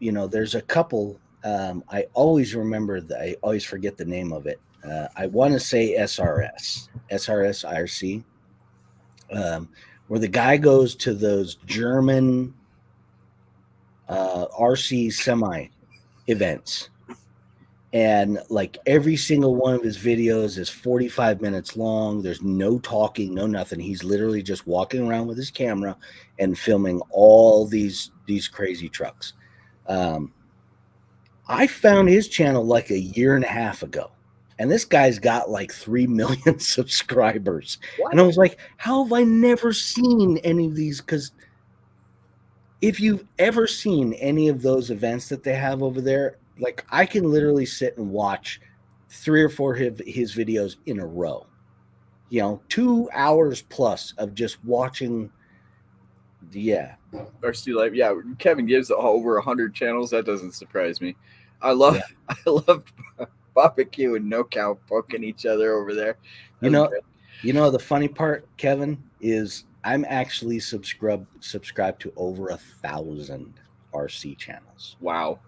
there's a couple. I always remember that. I always forget the name of it. I want to say SRS IRC, where the guy goes to those German RC semi events, and like every single one of his videos is 45 minutes long. There's no talking, no nothing. He's literally just walking around with his camera and filming all these crazy trucks. I found his channel like a year and a half ago, and this guy's got like 3 million subscribers.
What?
And I was like, how have I never seen any of these? Because if you've ever seen any of those events that they have over there, like I can literally sit and watch 3 or 4 of his videos in a row. 2 hours plus of just watching. Yeah.
RC Life. Yeah, Kevin gives over 100 channels. That doesn't surprise me. I love barbecue and No Cow poking each other over there.
The funny part, Kevin, is I'm actually subscribed to over 1,000 RC channels.
Wow.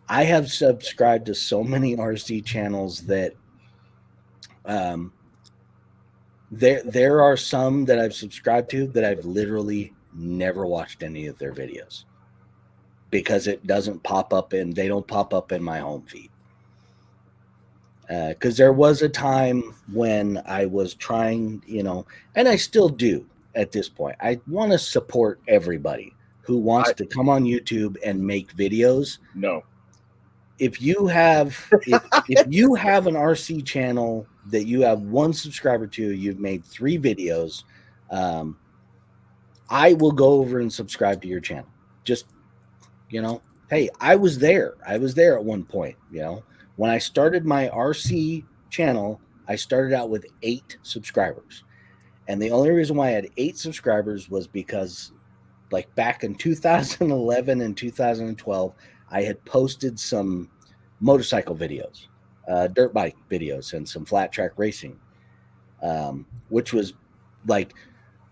I have subscribed to so many RC channels that there are some that I've subscribed to that I've literally never watched any of their videos because it doesn't pop up they don't pop up in my home feed. Because there was a time when I was trying, and I still do at this point. I want to support everybody who wants to come on YouTube and make videos.
No.
If you have if you have an RC channel that you have 1 subscriber to, you've made 3 videos, I will go over and subscribe to your channel. Just, hey, I was there. I was there at one point, When I started my RC channel, I started out with 8 subscribers. And the only reason why I had 8 subscribers was because like back in 2011 and 2012, I had posted some motorcycle videos, dirt bike videos, and some flat track racing, which was like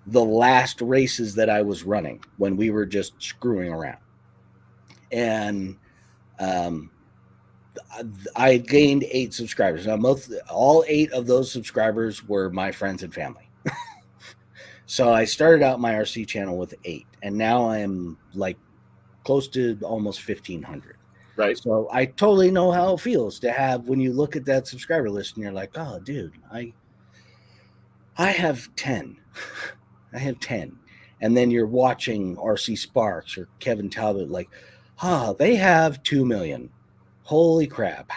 the last races that I was running when we were just screwing around. And I gained 8 subscribers. Now, all 8 of those subscribers were my friends and family. So I started out my RC channel with 8, and now I am like close to almost 1,500.
Right.
So I totally know how it feels to have, when you look at that subscriber list and you're like, oh, dude, I have 10. I have 10. And then you're watching RC Sparks or Kevin Talbot, like, they have 2 million. Holy crap.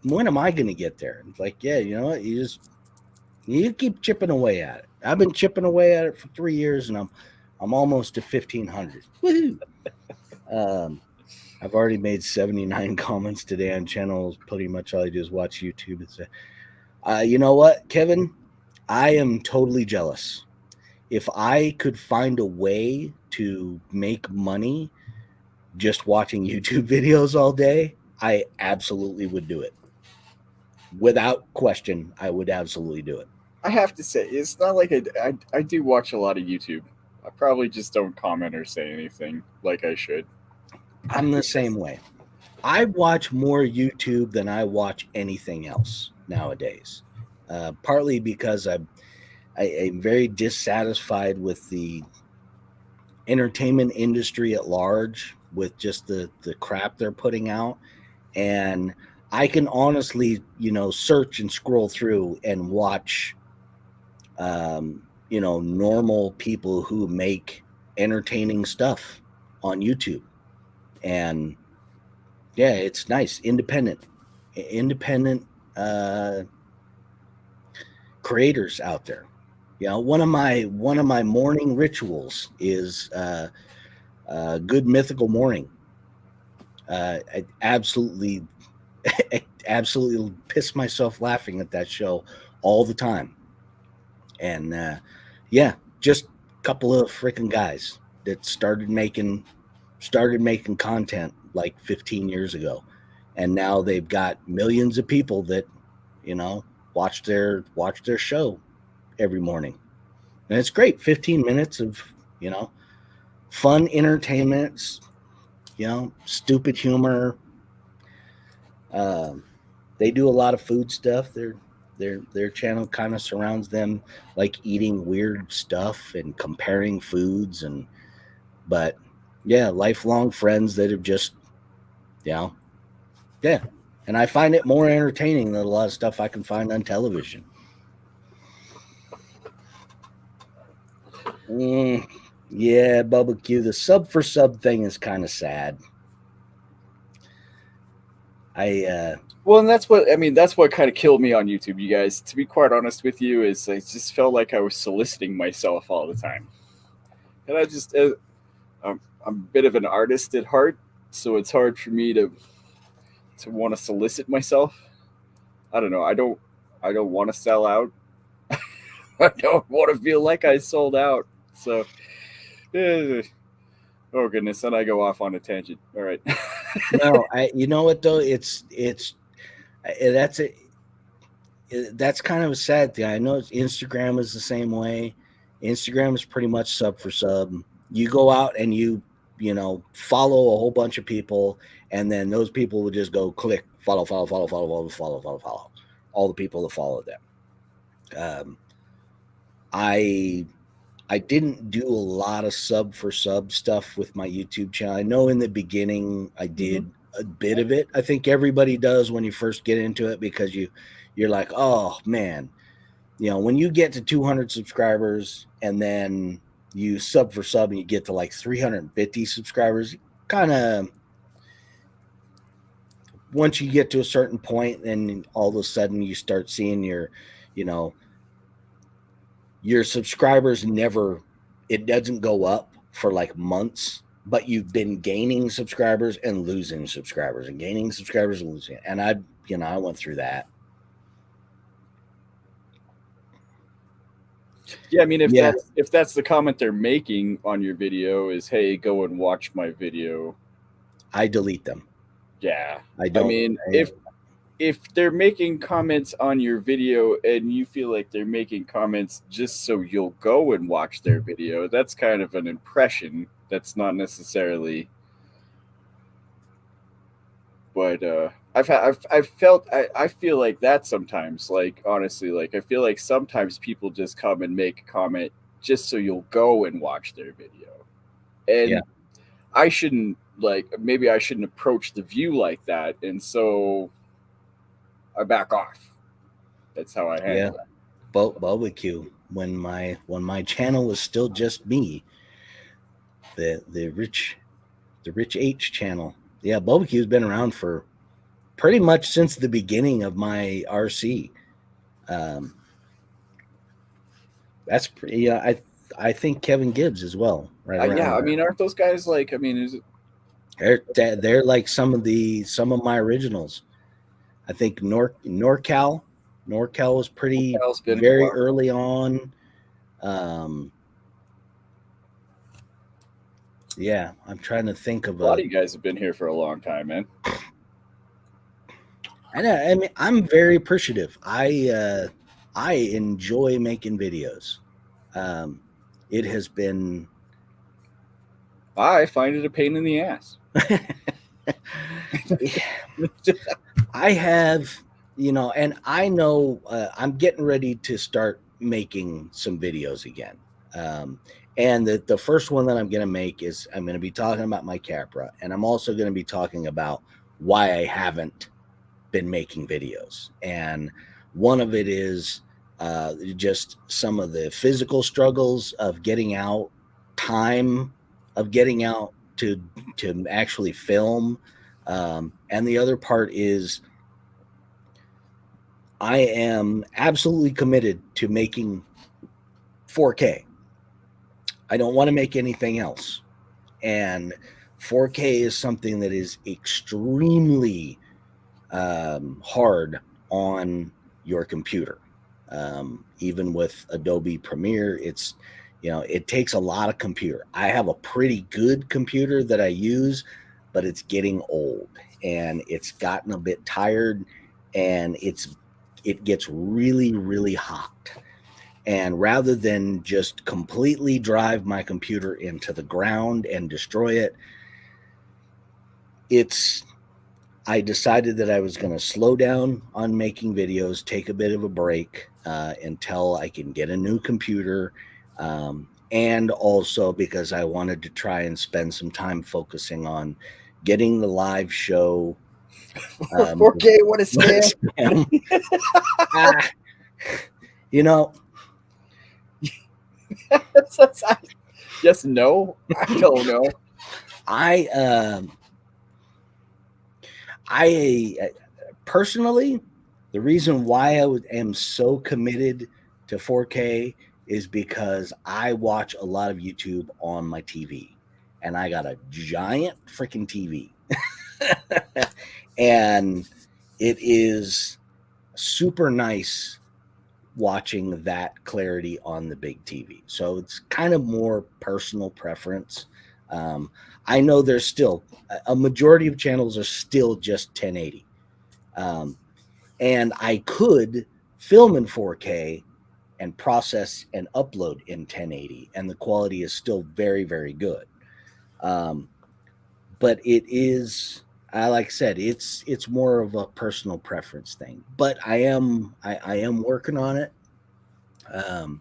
When am I going to get there? It's like, yeah, you know what? You keep chipping away at it. I've been chipping away at it for 3 years, and I'm almost to 1,500. Woohoo! I've already made 79 comments today on channels. Pretty much all I do is watch YouTube and say, you know what, Kevin? I am totally jealous. If I could find a way to make money just watching YouTube videos all day, I absolutely would do it. Without question, I would absolutely do it.
I have to say, it's not like I do watch a lot of YouTube. I probably just don't comment or say anything like I should.
I'm the same way. I watch more YouTube than I watch anything else nowadays. Partly because I'm very dissatisfied with the entertainment industry at large, with just the crap they're putting out. And I can honestly, search and scroll through and watch, normal people who make entertaining stuff on YouTube. And yeah, it's nice. Independent creators out there. One of my morning rituals is Good Mythical Morning. I absolutely absolutely piss myself laughing at that show all the time. And yeah, just a couple of freaking guys that started making content like 15 years ago, and now they've got millions of people that watch their show every morning, and it's great. 15 minutes of you know fun entertainment, stupid humor. Um, they do a lot of food stuff. Their channel kind of surrounds them like eating weird stuff and comparing foods, but yeah, lifelong friends that have just you know yeah, and I find it more entertaining than a lot of stuff I can find on television. Yeah, Bubba Q, the sub for sub thing is kind of sad.
Well, and that's what kind of killed me on YouTube, you guys. To be quite honest with you, is I just felt like I was soliciting myself all the time, and I'm a bit of an artist at heart, so it's hard for me to want to solicit myself. I don't know. I don't want to sell out. I don't want to feel like I sold out. So, oh goodness, then I go off on a tangent. All right.
no, you know what though? That's a that's kind of a sad thing. I know Instagram is the same way. Instagram is pretty much sub for sub. You go out and follow a whole bunch of people, and then those people will just go click follow, follow, follow, follow, follow, follow, follow, follow, all the people that follow them. I didn't do a lot of sub for sub stuff with my YouTube channel. I know in the beginning I did a bit of it. I think everybody does when you first get into it, because you're like, oh man, when you get to 200 subscribers and then you sub for sub and you get to like 350 subscribers, kind of, once you get to a certain point, then all of a sudden you start seeing your subscribers it doesn't go up for like months, but you've been gaining subscribers and losing subscribers and gaining subscribers and losing. And I went through that.
Yeah, I mean, if that's the comment they're making on your video is, hey, go and watch my video,
I delete them.
Yeah.
I don't.
I mean, if they're making comments on your video and you feel like they're making comments just so you'll go and watch their video, that's kind of an impression. That's not necessarily. But I feel like that sometimes, like, honestly, like, I feel like sometimes people just come and make a comment just so you'll go and watch their video. And maybe I shouldn't approach the view like that. And so I back off. That's how I handle it.
Barbecue, when my channel was still just me, the Rich H channel. Yeah, barbecue's been around for pretty much since the beginning of my RC. That's pretty. Yeah, I think Kevin Gibbs as well. Right.
Yeah, I mean, aren't those guys like? I mean, is it?
They're like some of my originals. I think NorCal was pretty very early on. Yeah, I'm trying to think of
a lot of you guys have been here for a long time, man.
I mean, I'm very appreciative. I enjoy making videos. It has been.
I find it a pain in the ass.
I have, and I know I'm getting ready to start making some videos again. And the first one that I'm going to make is I'm going to be talking about my Capra, and I'm also going to be talking about why I haven't been making videos. And one of it is just some of the physical struggles of getting out, time of getting out to actually film. And the other part is I am absolutely committed to making 4K. I don't want to make anything else. And 4K is something that is extremely hard on your computer. Even with Adobe Premiere, it's, it takes a lot of computer. I have a pretty good computer that I use, but it's getting old and it's gotten a bit tired, and it gets really, really hot. And rather than just completely drive my computer into the ground and destroy it, I decided that I was going to slow down on making videos, take a bit of a break until I can get a new computer. And also because I wanted to try and spend some time focusing on getting the live show.
4K, what a scam. Yes, no, I don't know.
I personally, the reason why I am so committed to 4K is because I watch a lot of YouTube on my TV, and I got a giant freaking TV. And it is super nice watching that clarity on the big TV. So it's kind of more personal preference. I know there's still a majority of channels are still just 1080. And I could film in 4K and process and upload in 1080, and the quality is still very, very good. But it is, like I said, it's more of a personal preference thing. But I am working on it. I'm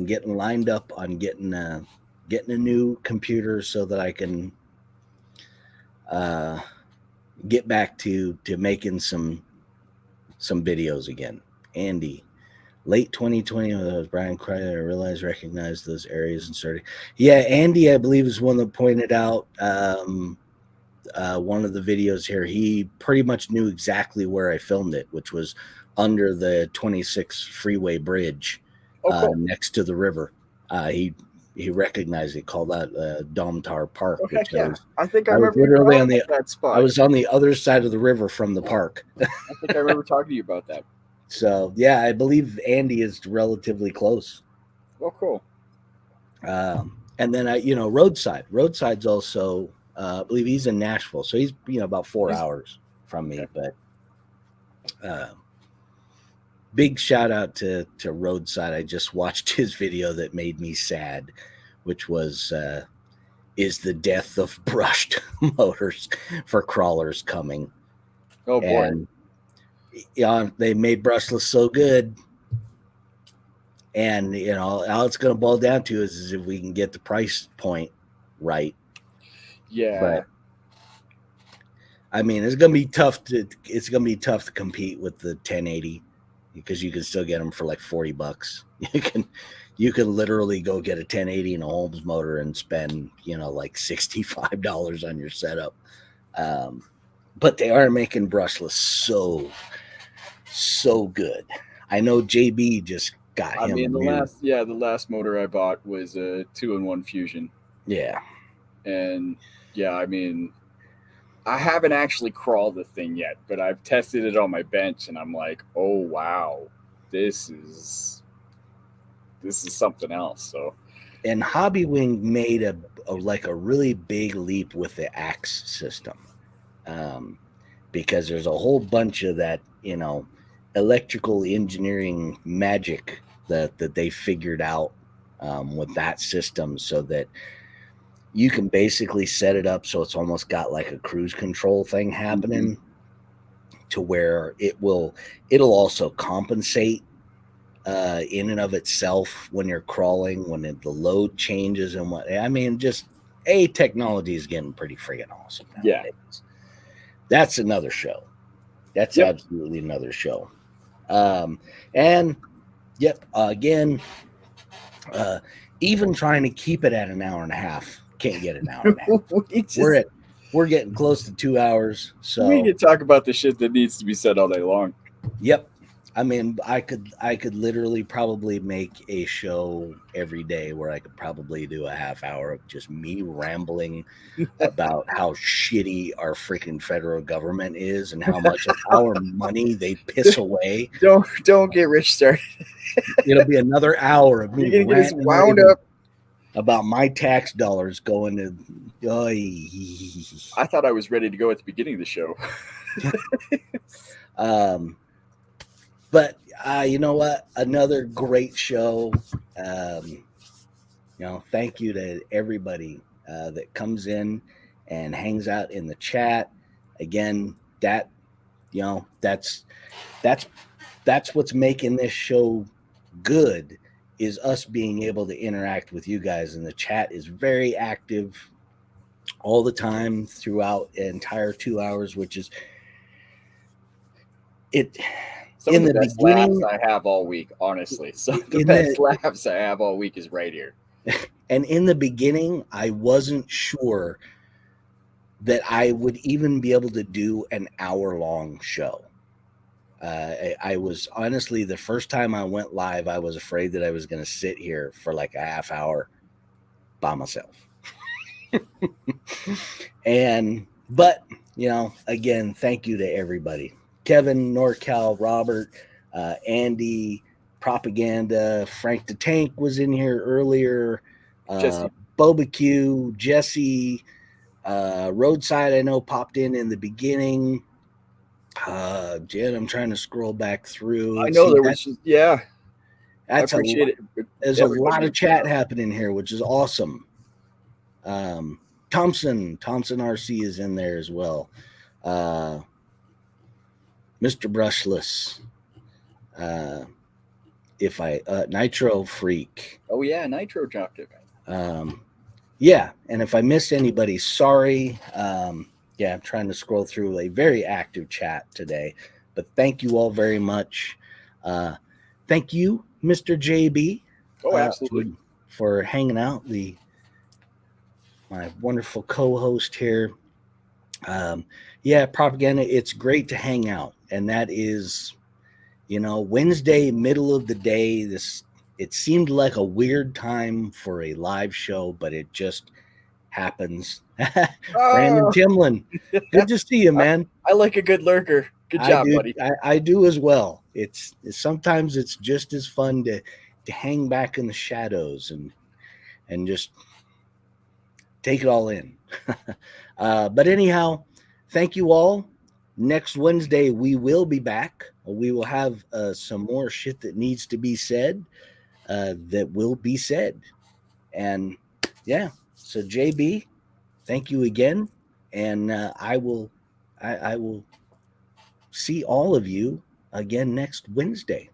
getting lined up on getting a new computer so that I can get back to making some videos again. Andy, late 2020, when I was Brian Cryer, I recognized those areas and started. Yeah, Andy, I believe, is one that pointed out one of the videos here. He pretty much knew exactly where I filmed it, which was under the 26 freeway bridge next to the river. He recognized it, called that Domtar Park.
Oh, heck yeah. I think I remember
literally on
that spot.
I was on the other side of the river from the park.
I think I remember talking to you about that.
So yeah, I believe Andy is relatively close.
Oh, cool.
And then Roadside's also, I believe he's in Nashville, so he's about 4 hours from me. But big shout out to Roadside. I just watched his video that made me sad, which was is the death of brushed motors for crawlers coming.
Oh boy.
And they made brushless so good. And all it's going to boil down to is if we can get the price point right.
Yeah.
But I mean, it's going to be tough to compete with the 1080, because you can still get them for like $40. You can literally go get a 1080 and a Holmes motor and spend like $65 on your setup. But they are making brushless so good. I know JB just got him.
I mean, the last motor I bought was a 2-in-1 Fusion.
Yeah.
And yeah, I mean, I haven't actually crawled the thing yet, but I've tested it on my bench, and I'm like, oh wow, this is something else. So,
and Hobbywing made a really big leap with the Axe system, because there's a whole bunch of that electrical engineering magic that they figured out with that system, so that you can basically set it up so it's almost got like a cruise control thing happening, to where it'll also compensate in and of itself when you're crawling, when the load changes and what. I mean, just technology is getting pretty friggin' awesome nowadays.
Yeah.
That's another show. That's absolutely another show. And again, even trying to keep it at an hour and a half, can't get an hour and a half. We're getting close to 2 hours. So
we can talk about the shit that needs to be said all day long.
Yep. I mean, I could literally probably make a show every day where I could probably do a half hour of just me rambling about how shitty our freaking federal government is and how much of our money they piss away.
Don't get Rich started.
It'll be another hour of me
You're gonna get us
ranting
wound up.
about my tax dollars going to.
I thought I was ready to go at the beginning of the show.
But you know what? Another great show. Thank you to everybody that comes in and hangs out in the chat. Again, that's what's making this show good, is us being able to interact with you guys. And the chat is very active all the time throughout the entire 2 hours, which is it.
Some
in
of the
the
best
beginning,
laughs I have all week, honestly. Some of the
in
best
the-
laughs I have all week is right here.
and in the beginning, I wasn't sure that I would even be able to do an hour-long show. I was honestly, the first time I went live, I was afraid that I was going to sit here for like a half hour by myself. But again, thank you to everybody. Kevin, NorCal, Robert, Andy, Propaganda, Frank the Tank was in here earlier.
Jesse.
Boba Q, Jesse, Roadside, I know, popped in the beginning. Jen, I'm trying to scroll back through.
I know there was just, yeah. I
That's
appreciate it.
There's a lot of chat happening here, which is awesome. Thompson RC is in there as well. Mr. Brushless. Nitro Freak.
Oh yeah, Nitro dropped it.
Yeah, and if I missed anybody, sorry. I'm trying to scroll through a very active chat today, but thank you all very much. Thank you, Mr. JB.
Oh, absolutely.
For hanging out, my wonderful co-host here. Propaganda, it's great to hang out, and that is, Wednesday, middle of the day. It seemed like a weird time for a live show, but it just happens. Brandon Timlin, good to see you, man.
I like a good lurker. Good job, buddy.
I do as well. Sometimes it's just as fun to hang back in the shadows and just take it all in. But anyhow, thank you all. Next Wednesday, we will be back. We will have some more shit that needs to be said that will be said. And so JB, thank you again. And I will see all of you again next Wednesday.